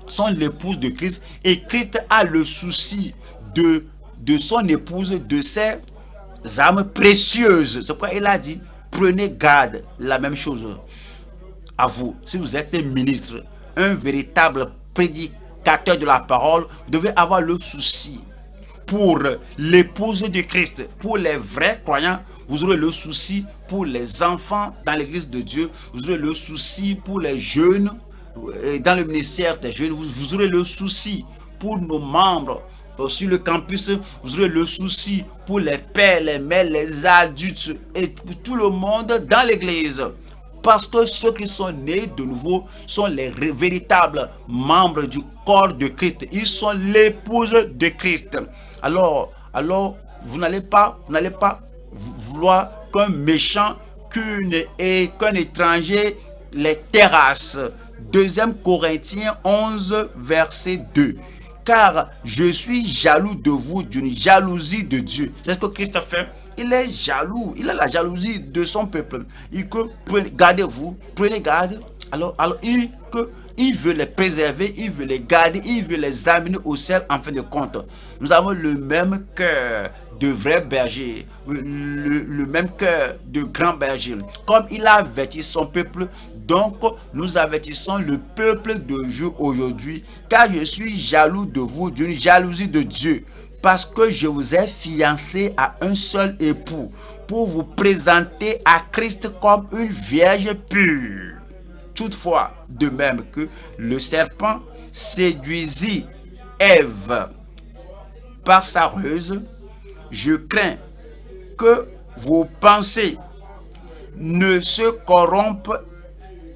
A: sont l'épouse de Christ. Et Christ a le souci de son épouse, de ses âmes précieuses. C'est pourquoi il a dit, prenez garde. La même chose à vous. Si vous êtes un ministre, un véritable prédicateur de la parole, vous devez avoir le souci pour l'épouse de Christ. Pour les vrais croyants, vous aurez le souci pour les enfants dans l'église de Dieu. Vous aurez le souci pour les jeunes dans le ministère des jeunes. Vous aurez le souci pour nos membres sur le campus. Vous aurez le souci pour les pères, les mères, les adultes et pour tout le monde dans l'église. Parce que ceux qui sont nés de nouveau sont les véritables membres du corps de Christ. Ils sont l'épouse de Christ. Alors vous n'allez pas vouloir qu'un méchant, qu'un étranger les terrasse. 2 Corinthiens 11 verset 2. Car je suis jaloux de vous d'une jalousie de Dieu. C'est ce que Christ a fait. Il est jaloux. Il a la jalousie de son peuple. Gardez-vous, prenez garde. Alors il veut les préserver, il veut les garder, il veut les amener au ciel en fin de compte. Nous avons le même cœur de vrai berger, le même cœur de grand berger. Comme il a averti son peuple, donc nous avertissons le peuple de Dieu aujourd'hui, car je suis jaloux de vous d'une jalousie de Dieu, parce que je vous ai fiancé à un seul époux, pour vous présenter à Christ comme une vierge pure. Toutefois, de même que le serpent séduisit Ève par sa ruse, je crains que vos pensées ne se corrompent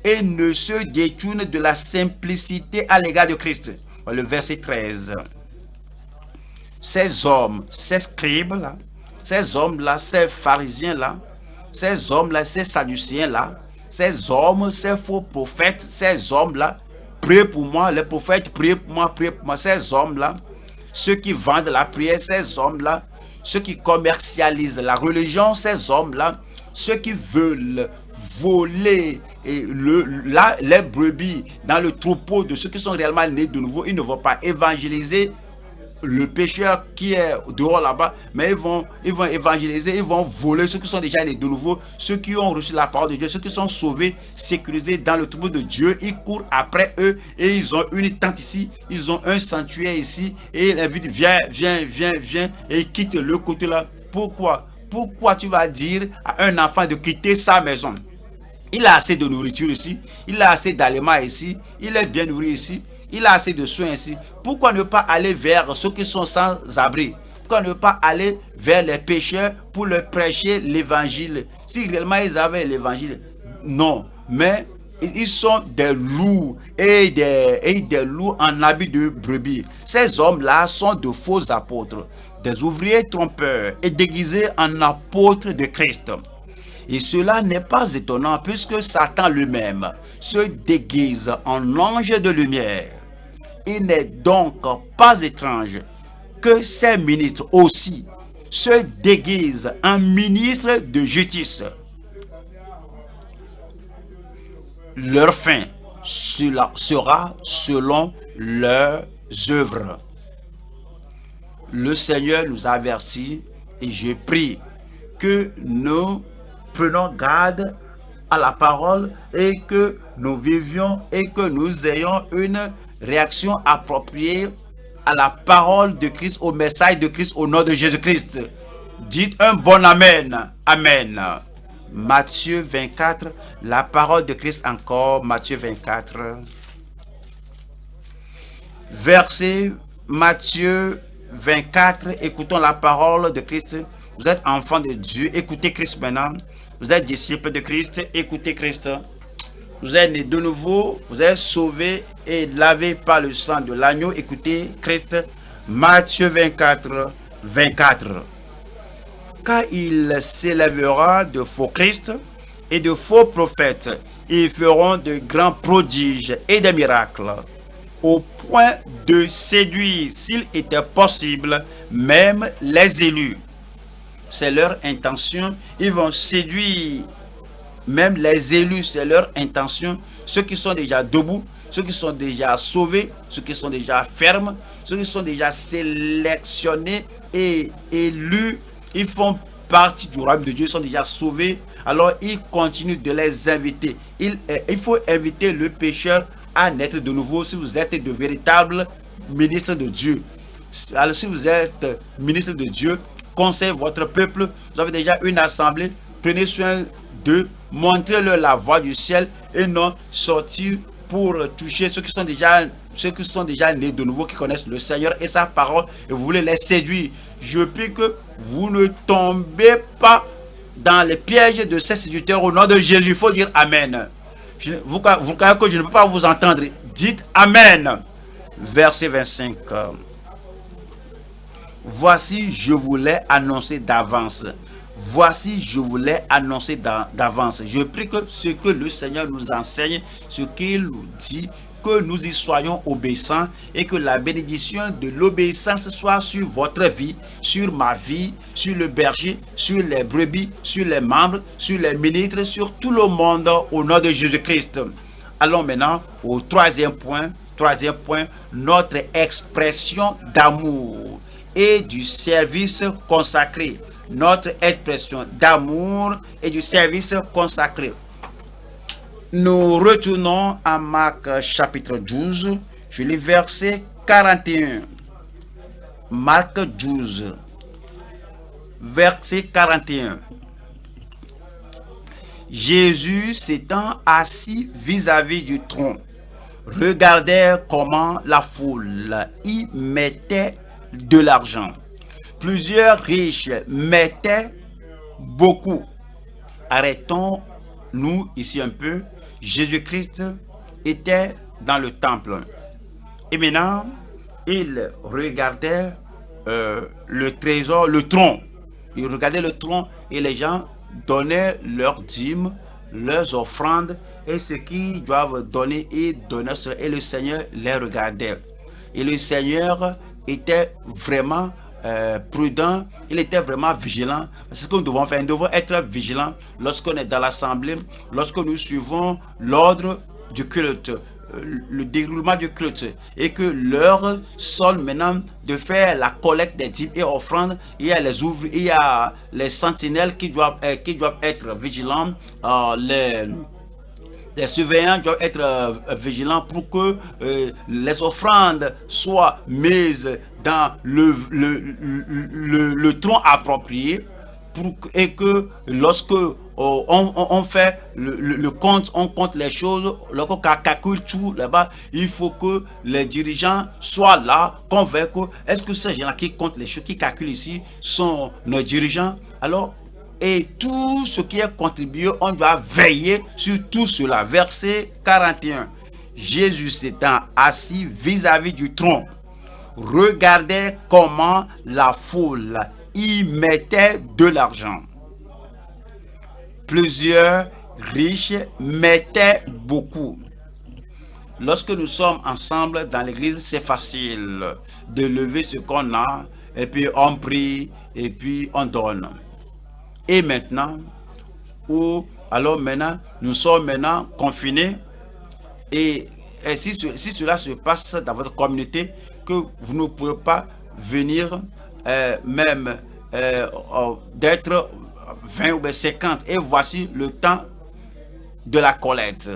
A: et ne se détournent de la simplicité à l'égard de Christ. Le verset 13. Ces hommes, ces scribes-là, ces hommes-là, ces pharisiens-là, ces hommes-là, ces sadducéens-là, ces hommes, ces faux prophètes, ces hommes-là, priez pour moi, les prophètes, priez pour moi, ces hommes-là, ceux qui vendent la prière, ces hommes-là, ceux qui commercialisent la religion, ces hommes-là, ceux qui veulent voler les brebis dans le troupeau de ceux qui sont réellement nés de nouveau, ils ne vont pas évangéliser le pécheur qui est dehors là-bas, mais ils vont évangéliser, ils vont voler ceux qui sont déjà nés de nouveau, ceux qui ont reçu la parole de Dieu, ceux qui sont sauvés, sécurisés dans le troupeau de Dieu. Ils courent après eux et ils ont une tente ici, ils ont un sanctuaire ici et ils invitent, viens et quitte le côté là. Pourquoi tu vas dire à un enfant de quitter sa maison? Il a assez de nourriture ici, il a assez d'aliments ici, il est bien nourri ici, il a assez de soins ici. Pourquoi ne pas aller vers ceux qui sont sans abri? Pourquoi ne pas aller vers les pécheurs pour leur prêcher l'évangile? Si réellement ils avaient l'évangile, non. Mais ils sont des loups et des loups en habit de brebis. Ces hommes-là sont de faux apôtres, des ouvriers trompeurs et déguisés en apôtres de Christ. Et cela n'est pas étonnant puisque Satan lui-même se déguise en ange de lumière. Il n'est donc pas étrange que ces ministres aussi se déguisent en ministres de justice. Leur fin cela sera selon leurs œuvres. Le Seigneur nous avertit et je prie que nous prenons garde à la parole et que nous vivions et que nous ayons une réaction appropriée à la parole de Christ, au message de Christ au nom de Jésus-Christ. Dites un bon Amen. Amen. Matthieu 24, la parole de Christ encore, Matthieu 24. Verset Matthieu 24, écoutons la parole de Christ. Vous êtes enfant de Dieu, écoutez Christ maintenant. Vous êtes disciple de Christ, écoutez Christ. Vous êtes né de nouveau, vous êtes sauvé et lavé par le sang de l'agneau, écoutez Christ. Matthieu 24, 24. Car il s'élèvera de faux Christ et de faux prophètes. Ils feront de grands prodiges et des miracles, au point de séduire, s'il était possible, même les élus. C'est leur intention. Ils vont séduire même les élus, c'est leur intention. Ceux qui sont déjà debout, ceux qui sont déjà sauvés, ceux qui sont déjà fermes, ceux qui sont déjà sélectionnés et élus, ils font partie du royaume de Dieu, ils sont déjà sauvés. Alors ils continuent de les inviter. Il faut inviter le pécheur à naître de nouveau si vous êtes de véritables ministres de Dieu. Alors si vous êtes ministre de Dieu, conseillez votre peuple, vous avez déjà une assemblée, prenez soin d'eux, montrez-leur la voie du ciel et non sortir pour toucher ceux qui sont déjà nés de nouveau, qui connaissent le Seigneur et sa parole, et vous voulez les séduire. Je prie que vous ne tombez pas dans les pièges de ces séducteurs au nom de Jésus. Il faut dire Amen. Vous croyez que je ne peux pas vous entendre? Dites Amen. Verset 25. Voici, je vous l'ai annoncé d'avance. Voici, je vous l'ai annoncé d'avance. Je prie que ce que le Seigneur nous enseigne, ce qu'il nous dit, que nous y soyons obéissants et que la bénédiction de l'obéissance soit sur votre vie, sur ma vie, sur le berger, sur les brebis, sur les membres, sur les ministres, sur tout le monde au nom de Jésus-Christ. Allons maintenant au troisième point. Troisième point, notre expression d'amour et du service consacré. Notre expression d'amour et du service consacré. Nous retournons à Marc chapitre 12, je lis verset 41. Marc 12, verset 41. Jésus s'étant assis vis-à-vis du trône, regardait comment la foule y mettait de l'argent. Plusieurs riches mettaient beaucoup. Arrêtons-nous ici un peu. Jésus-Christ était dans le temple. Et maintenant, il regardait le trésor, le tronc. Il regardait le tronc et les gens donnaient leurs dîmes, leurs offrandes et ce qu'ils doivent donner et donner. Et le Seigneur les regardait. Et le Seigneur était vraiment prudent, il était vraiment vigilant. C'est ce que nous devons faire. Nous devons être vigilants lorsqu'on est dans l'assemblée, lorsque nous suivons l'ordre du culte, le déroulement du culte, et que l'heure sonne maintenant de faire la collecte des dîmes et offrandes. Il y a les ouvriers, il y a les sentinelles qui doivent être vigilants, les surveillants doivent être vigilants pour que les offrandes soient mises dans le tronc approprié et que lorsque on fait le compte, on compte les choses, lorsqu'on calcule tout là-bas, il faut que les dirigeants soient là, qu'on voit que est-ce que ces gens-là qui comptent les choses, qui calculent ici, sont nos dirigeants. Alors, et tout ce qui est contribué, on doit veiller sur tout cela. Verset 41. Jésus s'étant assis vis-à-vis du trône, regardait comment la foule y mettait de l'argent. Plusieurs riches mettaient beaucoup. Lorsque nous sommes ensemble dans l'église, c'est facile de lever ce qu'on a, et puis on prie, et puis on donne. Et maintenant, alors maintenant, nous sommes maintenant confinés, Et, si cela se passe dans votre communauté, que vous ne pouvez pas venir même d'être 20 ou 50, et voici le temps de la collecte.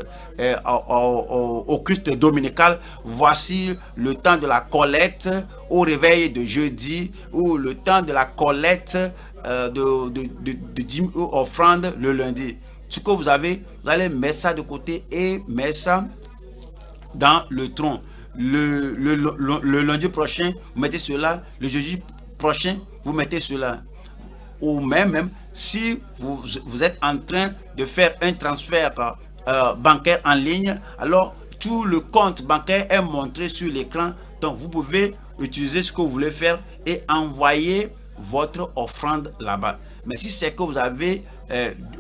A: Au culte dominical, voici le temps de la collecte au réveil de jeudi, ou le temps de la collecte de dîmes ou offrandes le lundi. Ce que vous avez, vous allez mettre ça de côté et mettre ça dans le tronc. Le lundi prochain, vous mettez cela. Le jeudi prochain, vous mettez cela. Ou même si vous êtes en train de faire un transfert bancaire en ligne, alors tout le compte bancaire est montré sur l'écran. Donc vous pouvez utiliser ce que vous voulez faire et envoyer votre offrande là-bas. Mais si c'est que vous avez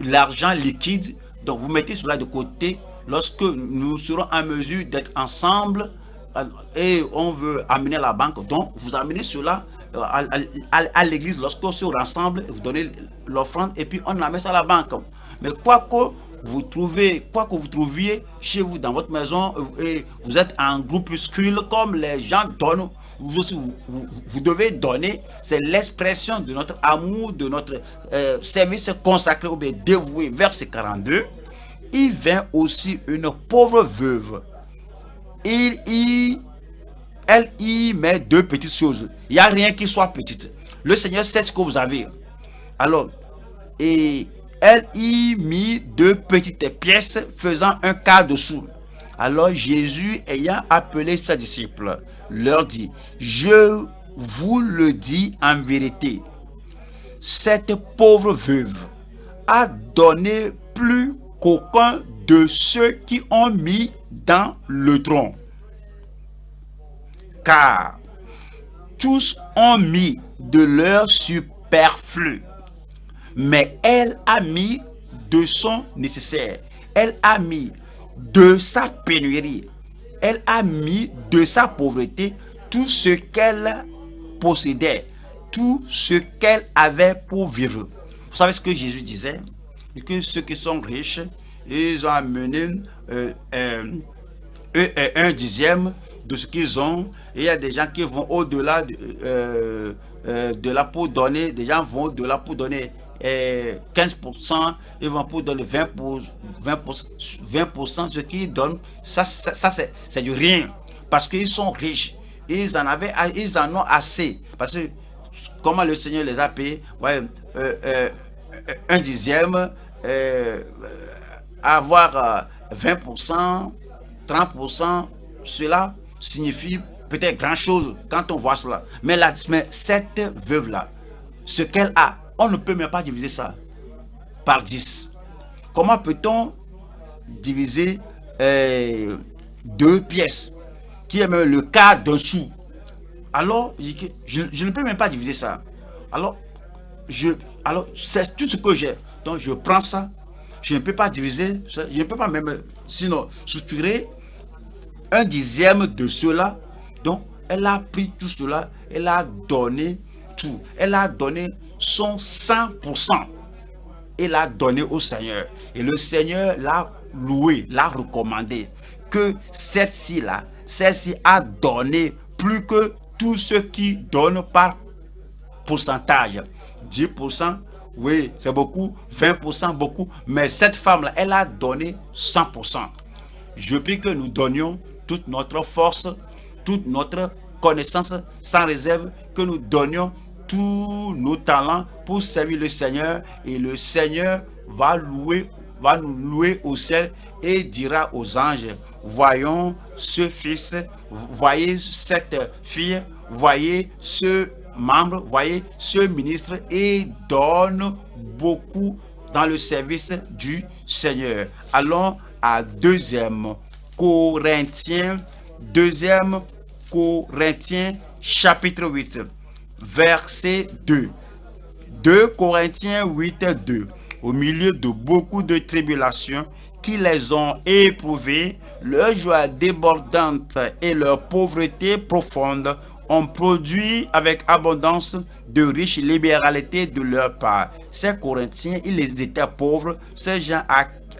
A: l'argent liquide, donc vous mettez cela de côté. Lorsque nous serons en mesure d'être ensemble et on veut amener à la banque, donc vous amenez cela à l'église. Lorsqu'on se rassemble, vous donnez l'offrande et puis on amène ça à la banque. Mais quoi que vous trouviez chez vous dans votre maison, et vous êtes en groupuscule, comme les gens donnent, vous devez donner. C'est l'expression de notre amour, de notre service consacré ou bien dévoué. Verset 42. Il vint aussi une pauvre veuve. Elle y met deux petites choses. Il n'y a rien qui soit petite. Le Seigneur sait ce que vous avez. Alors, et elle y mit deux petites pièces faisant un quart de sou. Alors Jésus, ayant appelé ses disciples, leur dit: je vous le dis en vérité, cette pauvre veuve a donné plus qu'aucun de ceux qui ont mis dans le tronc. Car tous ont mis de leur superflu, mais elle a mis de son nécessaire. Elle a mis de sa pénurie. Elle a mis de sa pauvreté tout ce qu'elle possédait, tout ce qu'elle avait pour vivre. Vous savez ce que Jésus disait? Que ceux qui sont riches, ils ont amené un dixième de ce qu'ils ont. Et il y a des gens qui vont au-delà de là pour donner. Des gens vont au-delà pour donner 15%. Ils vont pour donner 20%, 20%. Ce qu'ils donnent, ça c'est du rien. Parce qu'ils sont riches. Ils en ont assez. Parce que comment le Seigneur les a payés? Ouais, un dixième, avoir 20%, 30%, cela signifie peut-être grand chose quand on voit cela. Mais cette veuve-là, ce qu'elle a, on ne peut même pas diviser ça par 10. Comment peut-on diviser deux pièces qui est même le quart d'un sou? Alors, je ne peux même pas diviser ça. Alors c'est tout ce que j'ai. Donc, je prends ça. Je ne peux pas diviser. Je ne peux pas même, sinon, structurer un dixième de cela. Donc, elle a pris tout cela. Elle a donné tout. Elle a donné son 100%. Elle a donné au Seigneur. Et le Seigneur l'a loué, l'a recommandé. Que celle-ci a donné plus que tous ceux qui donnent par pourcentage. 10%, oui, c'est beaucoup. 20%, beaucoup. Mais cette femme-là, elle a donné 100%. Je prie que nous donnions toute notre force, toute notre connaissance sans réserve, que nous donnions tous nos talents pour servir le Seigneur. Et le Seigneur va nous louer au ciel et dira aux anges: voyons ce fils, voyez cette fille, voyez ce membre, voyez ce ministre, et donne beaucoup dans le service du Seigneur. Allons à 2 Corinthiens chapitre 8 verset 2. 2 Corinthiens 8, 2. Au milieu de beaucoup de tribulations qui les ont éprouvés, leur joie débordante et leur pauvreté profonde ont produit avec abondance de riches libéralités de leur part. Ces Corinthiens, ils étaient pauvres. Ces gens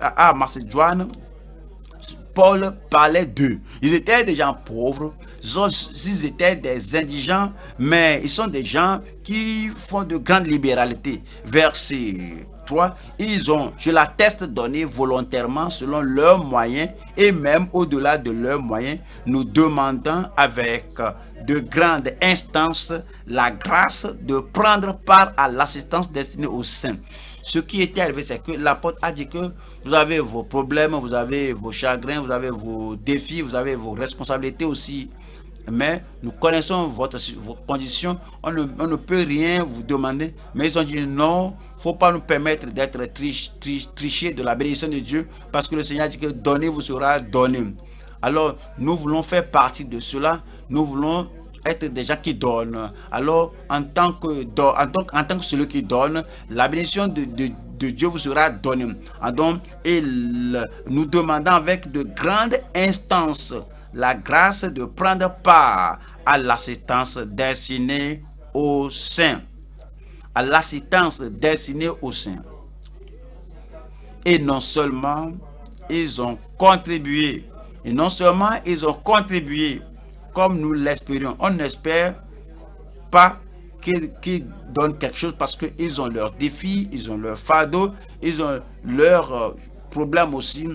A: à Macédoine, Paul parlait d'eux. Ils étaient des gens pauvres, ils étaient des indigents, mais ils sont des gens qui font de grandes libéralités. Verset 3, ils ont, je l'atteste, donné volontairement selon leurs moyens et même au-delà de leurs moyens, nous demandant avec de grandes instances la grâce de prendre part à l'assistance destinée aux saints. Ce qui était arrivé, c'est que l'apôtre a dit que vous avez vos problèmes, vous avez vos chagrins, vous avez vos défis, vous avez vos responsabilités aussi. Mais nous connaissons vos conditions, on ne peut rien vous demander. Mais ils ont dit non, il ne faut pas nous permettre d'être trichés de la bénédiction de Dieu, parce que le Seigneur a dit que donner vous sera donné. Alors nous voulons faire partie de cela, nous voulons être des gens qui donnent. Alors en tant que celui qui donne, la bénédiction de Dieu vous sera donnée. Donc, nous demandons avec de grandes instances la grâce de prendre part à l'assistance destinée aux saints. À l'assistance destinée aux saints. Et non seulement ils ont contribué, comme nous l'espérions. On n'espère pas qu'ils donnent quelque chose parce qu'ils ont leurs défis, ils ont leurs fardeaux, ils ont leurs problèmes aussi.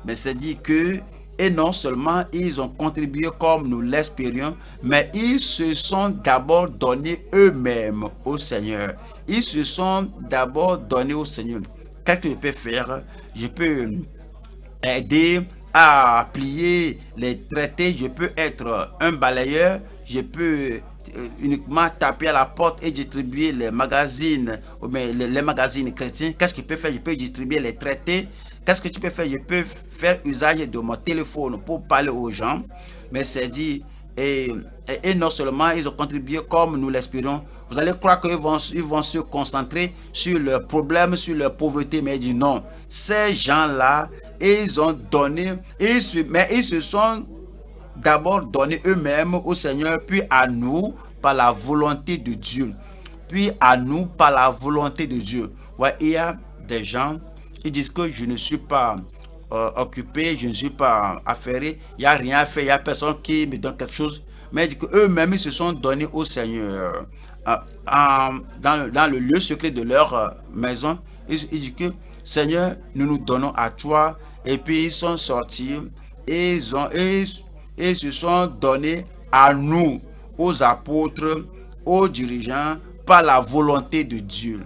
A: Mais c'est dit que, et non seulement ils ont contribué comme nous l'espérions, mais ils se sont d'abord donnés eux-mêmes au Seigneur. Ils se sont d'abord donnés au Seigneur. Qu'est-ce que je peux faire? Je peux aider à plier les traités, je peux être un balayeur, je peux uniquement taper à la porte et distribuer les magazines, ou bien les magazines chrétiens. Qu'est-ce que je peux faire? Je peux distribuer les traités. Qu'est-ce que tu peux faire? Je peux faire usage de mon téléphone pour parler aux gens. Mais c'est dit, et non seulement ils ont contribué comme nous l'espérons, vous allez croire qu'ils vont se concentrer sur leurs problèmes, sur leur pauvreté, mais il dit non. Ces gens-là, ils ont donné, mais ils se sont d'abord donnés eux-mêmes au Seigneur, puis à nous par la volonté de Dieu. Puis à nous par la volonté de Dieu. Ouais, il y a des gens, ils disent que je ne suis pas occupé, je ne suis pas affairé, il n'y a rien à faire, il n'y a personne qui me donne quelque chose. Mais eux-mêmes, ils se sont donnés au Seigneur. Dans le lieu secret de leur maison, ils disent que Seigneur, nous nous donnons à toi. Et puis ils sont sortis et ils se sont donnés à nous, aux apôtres, aux dirigeants, par la volonté de Dieu.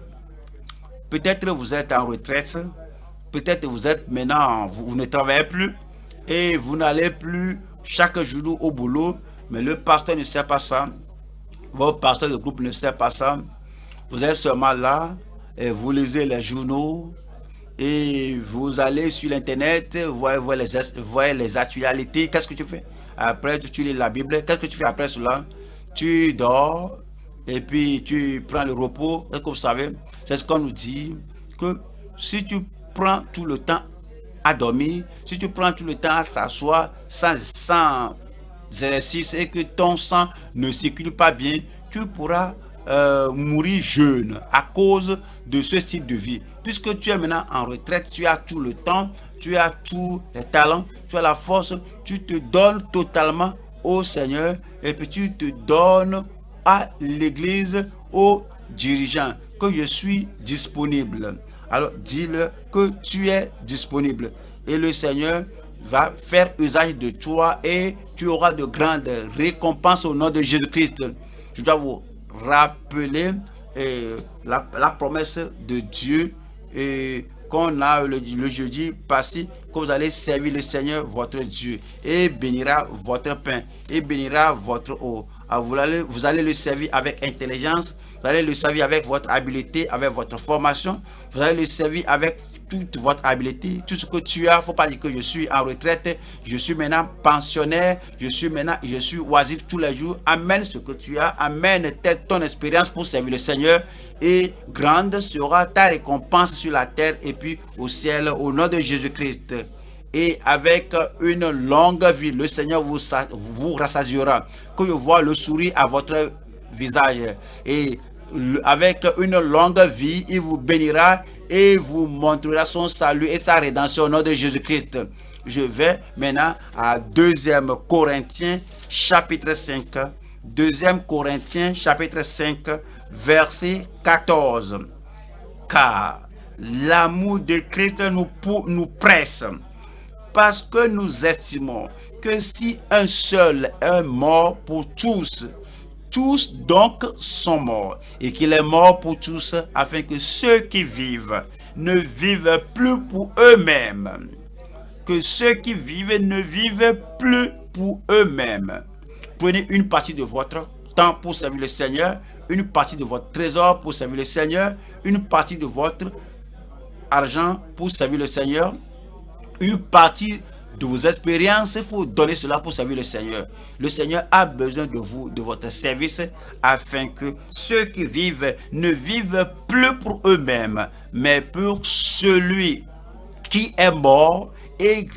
A: Peut-être vous êtes en retraite, peut-être vous êtes maintenant, vous ne travaillez plus et vous n'allez plus chaque jour au boulot, mais le pasteur ne sait pas ça, votre pasteur de groupe ne sait pas ça. Vous êtes seulement là et vous lisez les journaux et vous allez sur l'internet, vous voyez les actualités. Qu'est-ce que tu fais? Après, tu lis la Bible. Qu'est-ce que tu fais après cela? Tu dors et puis tu prends le repos. Est-ce que vous savez? C'est ce qu'on nous dit, que si tu prends tout le temps à dormir, si tu prends tout le temps à s'asseoir sans exercice et que ton sang ne circule pas bien, tu pourras mourir jeune à cause de ce style de vie. Puisque tu es maintenant en retraite, tu as tout le temps, tu as tous les talents, tu as la force, tu te donnes totalement au Seigneur et puis tu te donnes à l'église, aux dirigeants, que je suis disponible. Alors dis-le que tu es disponible et le Seigneur va faire usage de toi et tu auras de grandes récompenses au nom de Jésus-Christ. Je dois vous rappeler la promesse de Dieu qu'on a le jeudi passé, que vous allez servir le Seigneur votre Dieu et bénira votre pain et bénira votre eau. Alors vous allez le servir avec intelligence, vous allez le servir avec votre habileté, avec votre formation, vous allez le servir avec toute votre habileté, tout ce que tu as. Il ne faut pas dire que je suis en retraite, je suis maintenant pensionnaire, je suis oisif tous les jours. Amène ce que tu as, amène ton expérience pour servir le Seigneur et grande sera ta récompense sur la terre et puis au ciel au nom de Jésus-Christ. Et avec une longue vie, le Seigneur vous rassasiera. Que je vois le sourire à votre visage. Et avec une longue vie, il vous bénira et vous montrera son salut et sa rédemption au nom de Jésus-Christ. Je vais maintenant à 2 Corinthiens chapitre 5. 2 Corinthiens chapitre 5 verset 14. Car l'amour de Christ nous presse, parce que nous estimons que si un seul est mort pour tous, tous donc sont morts, et qu'il est mort pour tous, afin que ceux qui vivent ne vivent plus pour eux-mêmes. Que ceux qui vivent ne vivent plus pour eux-mêmes. Prenez une partie de votre temps pour servir le Seigneur, une partie de votre trésor pour servir le Seigneur, une partie de votre argent pour servir le Seigneur, une partie de vos expériences, il faut donner cela pour servir le Seigneur. Le Seigneur a besoin de vous, de votre service, afin que ceux qui vivent ne vivent plus pour eux-mêmes, mais pour celui qui est mort et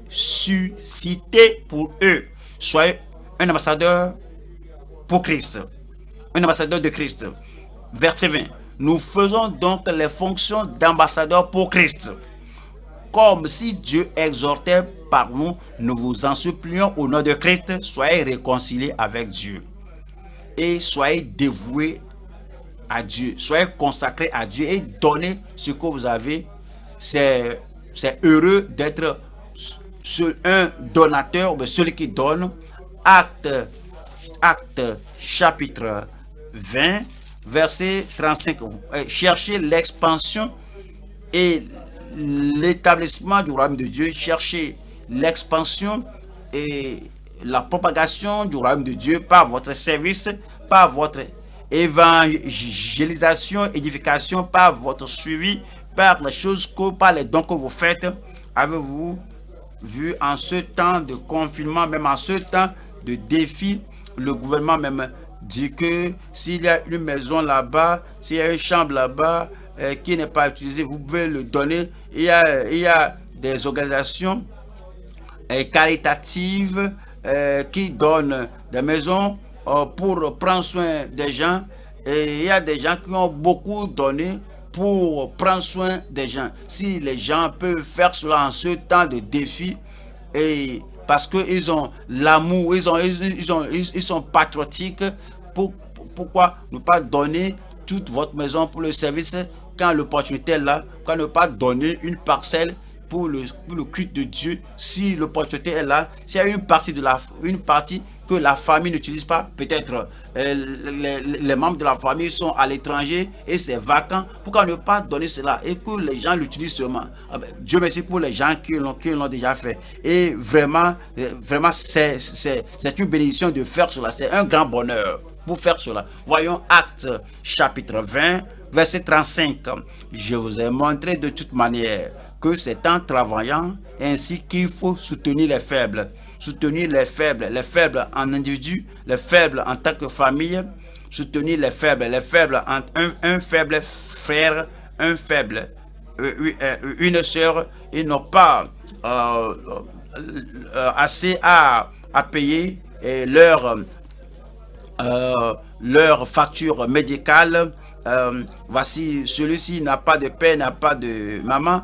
A: ressuscité pour eux. Soyez un ambassadeur pour Christ, un ambassadeur de Christ. Verset 20. Nous faisons donc les fonctions d'ambassadeur pour Christ. Comme si Dieu exhortait par nous, nous vous en supplions au nom de Christ, soyez réconciliés avec Dieu. Et soyez dévoués à Dieu, soyez consacrés à Dieu et donnez ce que vous avez. C'est heureux d'être un donateur, mais celui qui donne. Acte chapitre 20, verset 35. Cherchez l'expansion et l'établissement du royaume de Dieu. Cherchez l'expansion et la propagation du royaume de Dieu par votre service, par votre évangélisation, édification, par votre suivi, par les choses par les dons que vous faites. Avez-vous vu en ce temps de confinement, même en ce temps de défi, le gouvernement même dit que s'il y a une maison là-bas, s'il y a une chambre là-bas qui n'est pas utilisée, vous pouvez le donner. Il y a des organisations caritatives qui donnent des maisons pour prendre soin des gens. Et il y a des gens qui ont beaucoup donné pour prendre soin des gens. Si les gens peuvent faire cela en ce temps de défi, et parce qu'ils ont l'amour, ils sont patriotiques, pourquoi ne pas donner toute votre maison pour le service quand l'opportunité est là? Pourquoi ne pas donner une parcelle pour le culte de Dieu si l'opportunité est là? S'il y a une partie que la famille n'utilise pas, peut-être les membres de la famille sont à l'étranger et c'est vacant, pourquoi ne pas donner cela et que les gens l'utilisent seulement? Dieu merci pour les gens qui l'ont déjà fait. Et vraiment c'est une bénédiction de faire cela, c'est un grand bonheur pour faire cela. Voyons Actes chapitre 20, verset 35. Je vous ai montré de toute manière que c'est en travaillant ainsi qu'il faut soutenir les faibles. Soutenir les faibles en individu, les faibles en tant que famille, soutenir les faibles en un faible frère, un faible, une sœur. Ils n'ont pas assez à payer leur facture médicale. Voici celui-ci n'a pas de père, n'a pas de maman.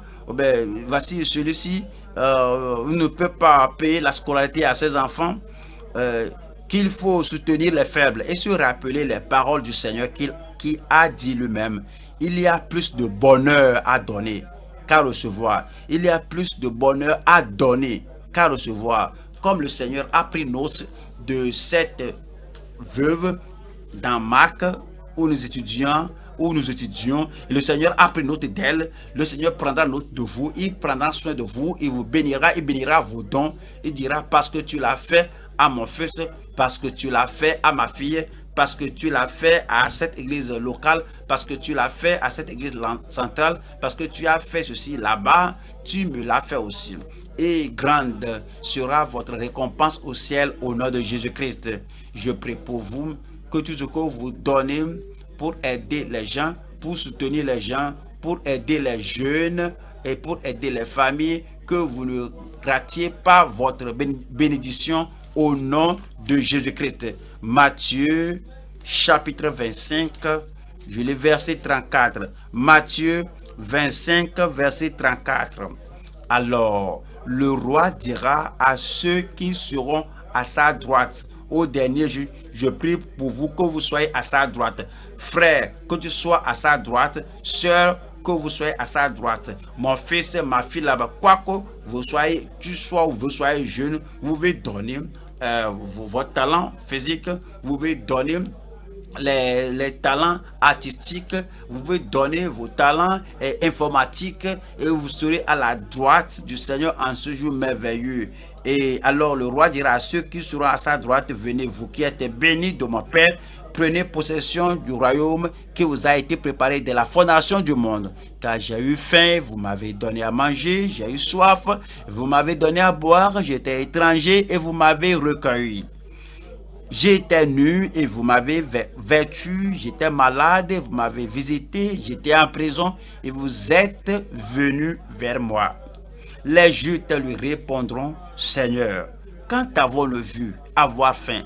A: Voici celui-ci ne peut pas payer la scolarité à ses enfants. Qu'il faut soutenir les faibles et se rappeler les paroles du Seigneur qui a dit lui-même: il y a plus de bonheur à donner qu'à recevoir. Il y a plus de bonheur à donner qu'à recevoir. Comme le Seigneur a pris note de cette veuve dans Marc où nous étudions, et le Seigneur a pris note d'elle. Le Seigneur prendra note de vous, il prendra soin de vous, il vous bénira, il bénira vos dons. Il dira: parce que tu l'as fait à mon fils, parce que tu l'as fait à ma fille, parce que tu l'as fait à cette église locale, parce que tu l'as fait à cette église centrale, parce que tu as fait ceci là-bas, tu me l'as fait aussi. Et grande sera votre récompense au ciel au nom de Jésus-Christ. Je prie pour vous que tout ce que vous donnez pour aider les gens, pour soutenir les gens, pour aider les jeunes et pour aider les familles, que vous ne ratiez pas votre bénédiction au nom de Jésus-Christ. Matthieu chapitre 25, je lis verset 34. Matthieu 25, verset 34. Alors le roi dira à ceux qui seront à sa droite, au dernier jour, je prie pour vous que vous soyez à sa droite. Frère, que tu sois à sa droite. Sœur, que vous soyez à sa droite. Mon fils, ma fille là-bas, quoi que vous soyez, tu sois ou vous soyez jeune, vous pouvez donner votre talent physique, vous pouvez donner les talents artistiques, vous pouvez donner vos talents informatiques et vous serez à la droite du Seigneur en ce jour merveilleux. Et alors le roi dira à ceux qui seront à sa droite, venez vous qui êtes bénis de mon Père, prenez possession du royaume qui vous a été préparé dès la fondation du monde. Car j'ai eu faim, vous m'avez donné à manger, j'ai eu soif, vous m'avez donné à boire, j'étais étranger et vous m'avez recueilli. J'étais nu et vous m'avez vêtu, j'étais malade et vous m'avez visité, j'étais en prison et vous êtes venus vers moi. Les justes lui répondront, Seigneur, quand t'avons-nous vu avoir faim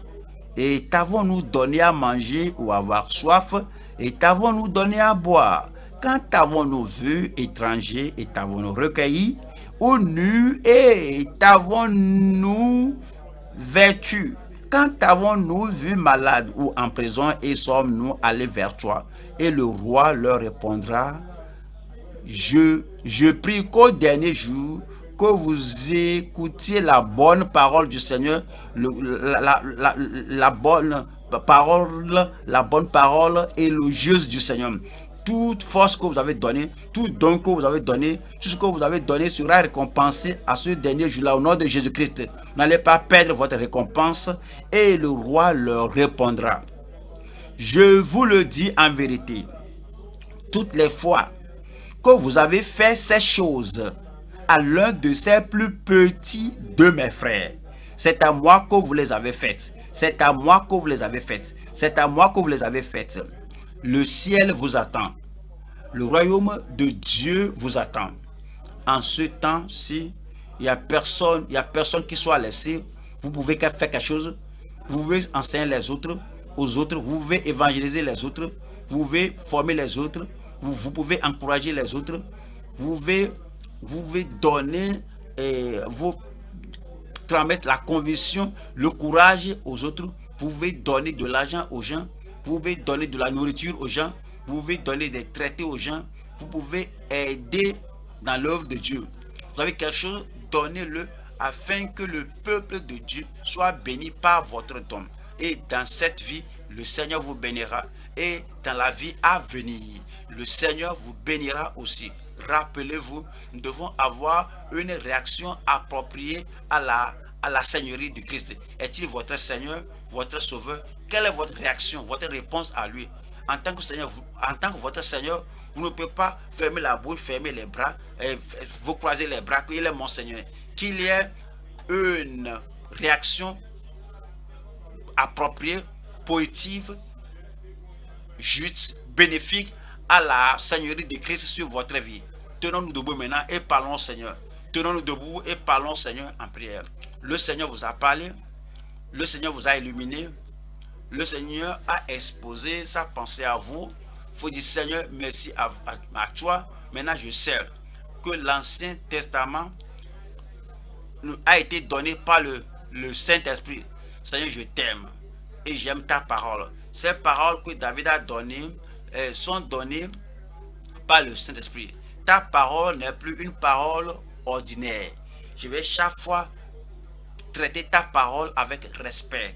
A: et t'avons-nous donné à manger ou avoir soif et t'avons-nous donné à boire? Quand t'avons-nous vu étranger et t'avons-nous recueilli ou nu et t'avons-nous vêtu? Quand avons-nous vu malade ou en prison et sommes-nous allés vers toi? Et le roi leur répondra, je prie qu'au dernier jour, que vous écoutiez la bonne parole du Seigneur, la bonne parole élogieuse du Seigneur. Toute force que vous avez donnée, tout don que vous avez donné, tout ce que vous avez donné sera récompensé à ce dernier jour-là au nom de Jésus-Christ. N'allez pas perdre votre récompense. Et le roi leur répondra, je vous le dis en vérité, toutes les fois que vous avez fait ces choses à l'un de ces plus petits de mes frères, c'est à moi que vous les avez faites. C'est à moi que vous les avez faites. C'est à moi que vous les avez faites. Le ciel vous attend. Le royaume de Dieu vous attend. En ce temps-ci, il n'y a personne qui soit laissé. Vous pouvez faire quelque chose. Vous pouvez enseigner les autres, aux autres. Vous pouvez évangéliser les autres. Vous pouvez former les autres. Vous pouvez encourager les autres. Vous pouvez donner vous transmettre la conviction, le courage aux autres. Vous pouvez donner de l'argent aux gens. Vous pouvez donner de la nourriture aux gens. Vous pouvez donner des traités aux gens. Vous pouvez aider dans l'œuvre de Dieu. Vous avez quelque chose, donnez-le afin que le peuple de Dieu soit béni par votre don. Et dans cette vie, le Seigneur vous bénira. Et dans la vie à venir, le Seigneur vous bénira aussi. Rappelez-vous, nous devons avoir une réaction appropriée à la Seigneurie du Christ. Est-il votre Seigneur, votre Sauveur? Quelle est votre réaction, votre réponse à lui? En tant que Seigneur, en tant que votre Seigneur, vous ne pouvez pas fermer la bouche, fermer les bras, vous croiser les bras, qu'il est mon Seigneur. Qu'il y ait une réaction appropriée, positive, juste, bénéfique à la Seigneurie de Christ sur votre vie. Tenons-nous debout maintenant et parlons au Seigneur. Tenons-nous debout et parlons au Seigneur en prière. Le Seigneur vous a parlé, le Seigneur vous a illuminé, le Seigneur a exposé sa pensée à vous. Il faut dire, Seigneur, merci à toi. Maintenant, je sais que l'Ancien Testament nous a été donné par le Saint-Esprit. Seigneur, je t'aime et j'aime ta parole. Ces paroles que David a données sont données par le Saint-Esprit. Ta parole n'est plus une parole ordinaire. Je vais chaque fois traiter ta parole avec respect,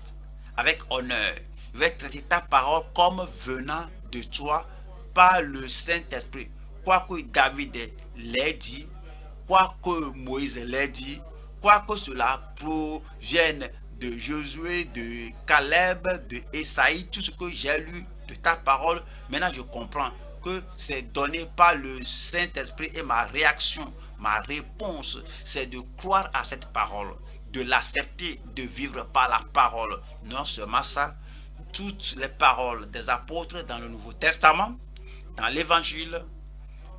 A: avec honneur. Je vais traiter ta parole comme venant de toi par le Saint-Esprit. Quoi que David l'ait dit, quoi que Moïse l'ait dit, quoi que cela provienne de Josué, de Caleb, de Esaïe, tout ce que j'ai lu de ta parole, maintenant je comprends que c'est donné par le Saint-Esprit et ma réaction, ma réponse, c'est de croire à cette parole, de l'accepter, de vivre par la parole. Non seulement ça, toutes les paroles des apôtres dans le Nouveau Testament, dans l'Évangile,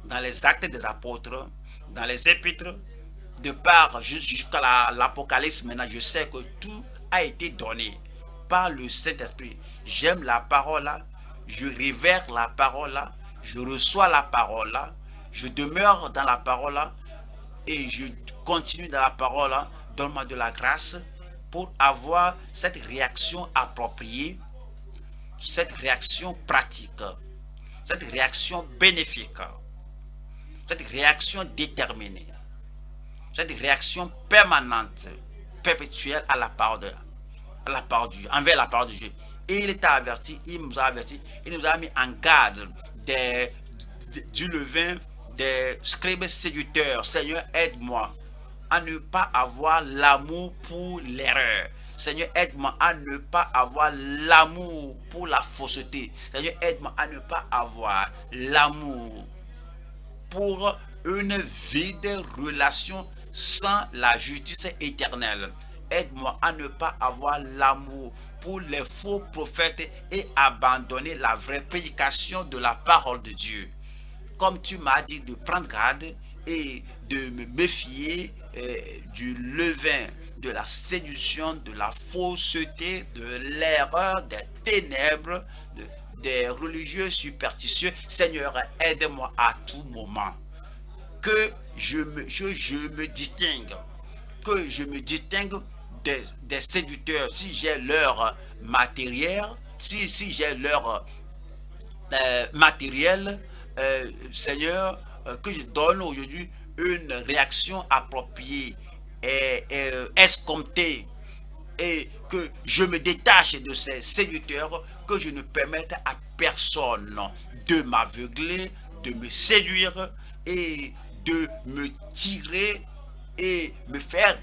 A: dans les actes des apôtres, dans les épîtres, de part jusqu'à l'Apocalypse, maintenant je sais que tout a été donné par le Saint-Esprit. J'aime la parole là, je révère la parole là, je reçois la parole là, je demeure dans la parole là, et je continue dans la parole, hein. Donne-moi de la grâce pour avoir cette réaction appropriée, cette réaction pratique, cette réaction bénéfique, cette réaction déterminée, cette réaction permanente, perpétuelle à la parole de Dieu, envers la parole de Dieu. Et il t'a averti, il nous a averti, il nous a mis en garde du levain des scribes séducteurs. Seigneur, aide-moi à ne pas avoir l'amour pour l'erreur. Seigneur, aide-moi à ne pas avoir l'amour pour la fausseté. Seigneur, aide-moi à ne pas avoir l'amour pour une vie de relation sans la justice éternelle. Aide-moi à ne pas avoir l'amour pour les faux prophètes et abandonner la vraie prédication de la parole de Dieu. Comme tu m'as dit de prendre garde et de me méfier du levain, de la séduction, de la fausseté, de l'erreur, des ténèbres, des religieux superstitieux. Seigneur, aide-moi à tout moment. Que je me distingue. Que je me distingue des séducteurs. Si j'ai leur matériel, si j'ai leur matériel, Seigneur, que je donne aujourd'hui une réaction appropriée et escomptée, et que je me détache de ces séducteurs, que je ne permette à personne de m'aveugler, de me séduire et de me tirer et me faire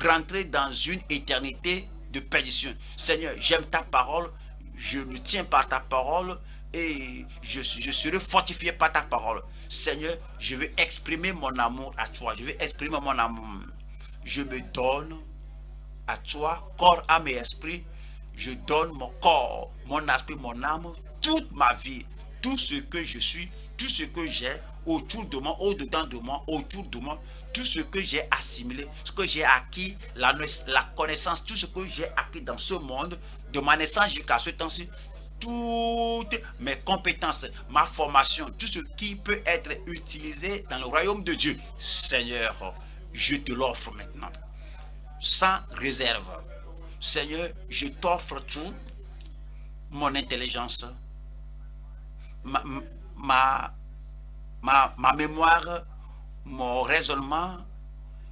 A: rentrer dans une éternité de perdition. Seigneur, j'aime ta parole, je me tiens par ta parole et je serai fortifié par ta parole. Seigneur, je vais exprimer mon amour à toi, je vais exprimer mon amour. Je me donne à toi, corps, âme et esprit. Je donne mon corps, mon esprit, mon âme, toute ma vie, tout ce que je suis, tout ce que j'ai autour de moi, au-dedans de moi, autour de moi, tout ce que j'ai assimilé, ce que j'ai acquis, la connaissance, tout ce que j'ai acquis dans ce monde, de ma naissance jusqu'à ce temps-ci, toutes mes compétences, ma formation, tout ce qui peut être utilisé dans le royaume de Dieu. Seigneur, je te l'offre maintenant, sans réserve. Seigneur, je t'offre tout, mon intelligence, ma mémoire, mon raisonnement,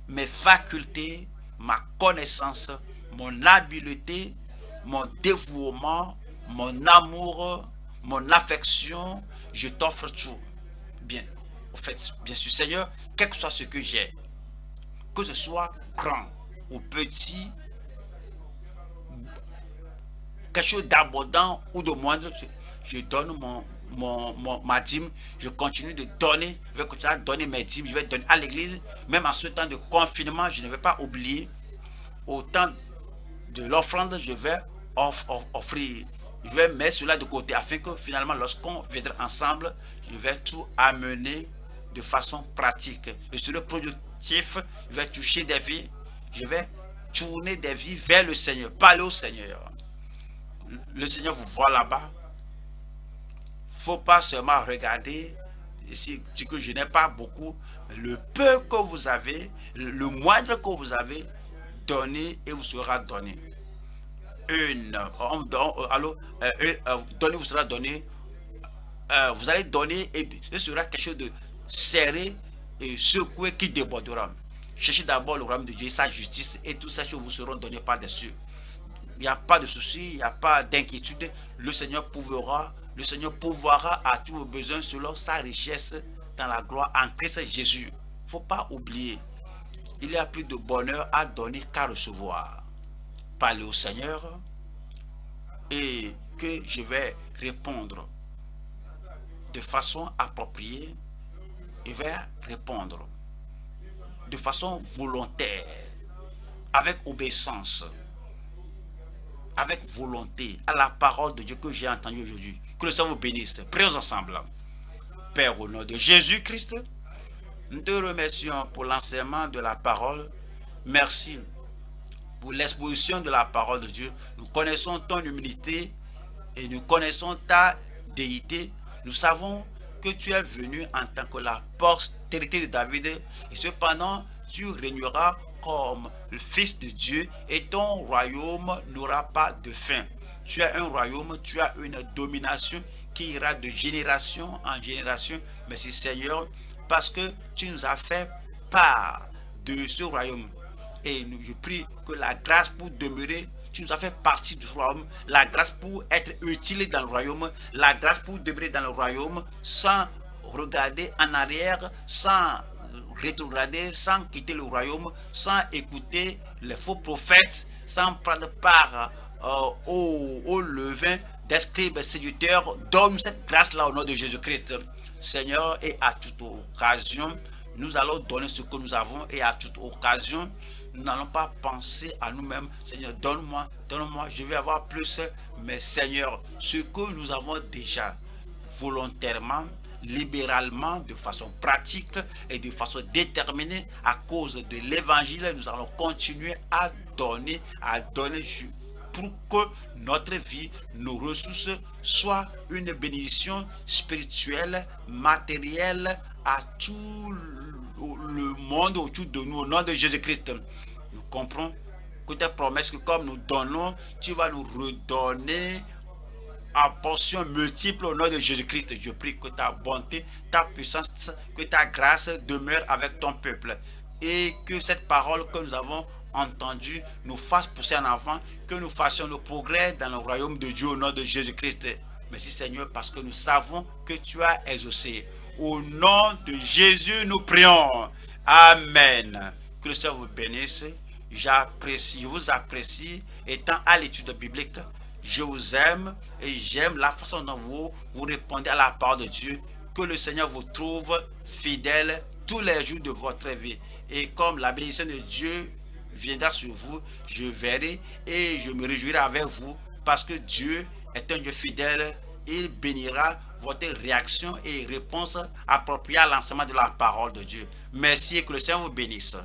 A: mes facultés, ma connaissance, mon habileté, mon dévouement, mon amour, mon affection, je t'offre tout. Bien, au fait, bien sûr, Seigneur, quel que soit ce que j'ai, que ce soit grand ou petit, quelque chose d'abondant ou de moindre, je donne ma dîme, je continue de donner, je vais continuer à donner mes dîmes, je vais donner à l'église, même en ce temps de confinement, je ne vais pas oublier. Au temps de l'offrande, je vais offrir, je vais mettre cela de côté afin que finalement, lorsqu'on viendra ensemble, je vais tout amener de façon pratique. Je serai productif, je vais toucher des vies, je vais tourner des vies vers le Seigneur, parler au Seigneur. Le Seigneur vous voit là-bas. Faut pas seulement regarder ici que je n'ai pas beaucoup, le peu que vous avez, le moindre que vous avez, donnez et vous sera donné. Donnez vous sera donné. Vous allez donner et ce sera quelque chose de serré et secoué qui débordera. Cherchez d'abord le royaume de Dieu et sa justice et tout ça vous seront donnés par-dessus. Il n'y a pas de souci, il n'y a pas d'inquiétude. Le Seigneur pourvoira à tous vos besoins selon sa richesse dans la gloire en Christ Jésus. Il ne faut pas oublier, il y a plus de bonheur à donner qu'à recevoir. Parlez au Seigneur et que je vais répondre de façon appropriée. Il va répondre de façon volontaire, avec obéissance, avec volonté à la parole de Dieu que j'ai entendue aujourd'hui. Que le Seigneur vous bénisse. Prions ensemble. Père, au nom de Jésus-Christ, nous te remercions pour l'enseignement de la parole. Merci pour l'exposition de la parole de Dieu. Nous connaissons ton humilité et nous connaissons ta déité. Nous savons que tu es venu en tant que la postérité de David et cependant tu régneras comme le Fils de Dieu et ton royaume n'aura pas de fin. Tu as un royaume, tu as une domination qui ira de génération en génération. Merci Seigneur, parce que tu nous as fait part de ce royaume. Et je prie que la grâce pour demeurer, tu nous as fait partie du royaume, la grâce pour être utile dans le royaume, la grâce pour demeurer dans le royaume sans regarder en arrière, sans rétrograder, sans quitter le royaume, sans écouter les faux prophètes, sans prendre part au levain d'escribes séducteurs. Donne cette grâce-là au nom de Jésus-Christ. Seigneur, et à toute occasion, nous allons donner ce que nous avons, et à toute occasion, nous n'allons pas penser à nous-mêmes. Seigneur, donne-moi, donne-moi, je vais avoir plus. Mais Seigneur, ce que nous avons déjà volontairement, libéralement, de façon pratique et de façon déterminée, à cause de l'évangile, nous allons continuer à donner pour que notre vie, nos ressources soient une bénédiction spirituelle, matérielle à tout le monde autour de nous, au nom de Jésus-Christ. Nous comprenons que tes promesses, que comme nous donnons, tu vas nous redonner en portions multiples au nom de Jésus-Christ. Je prie que ta bonté, ta puissance, que ta grâce demeure avec ton peuple. Et que cette parole que nous avons entendue nous fasse pousser en avant, que nous fassions nos progrès dans le royaume de Dieu au nom de Jésus-Christ. Merci Seigneur, parce que nous savons que tu as exaucé. Au nom de Jésus, nous prions. Amen. Que le Seigneur vous bénisse. Je vous apprécie étant à l'étude biblique. Je vous aime et j'aime la façon dont vous répondez à la parole de Dieu. Que le Seigneur vous trouve fidèle tous les jours de votre vie. Et comme la bénédiction de Dieu viendra sur vous, je verrai et je me réjouirai avec vous, parce que Dieu est un Dieu fidèle. Il bénira votre réaction et réponse appropriée à l'enseignement de la parole de Dieu. Merci et que le Seigneur vous bénisse.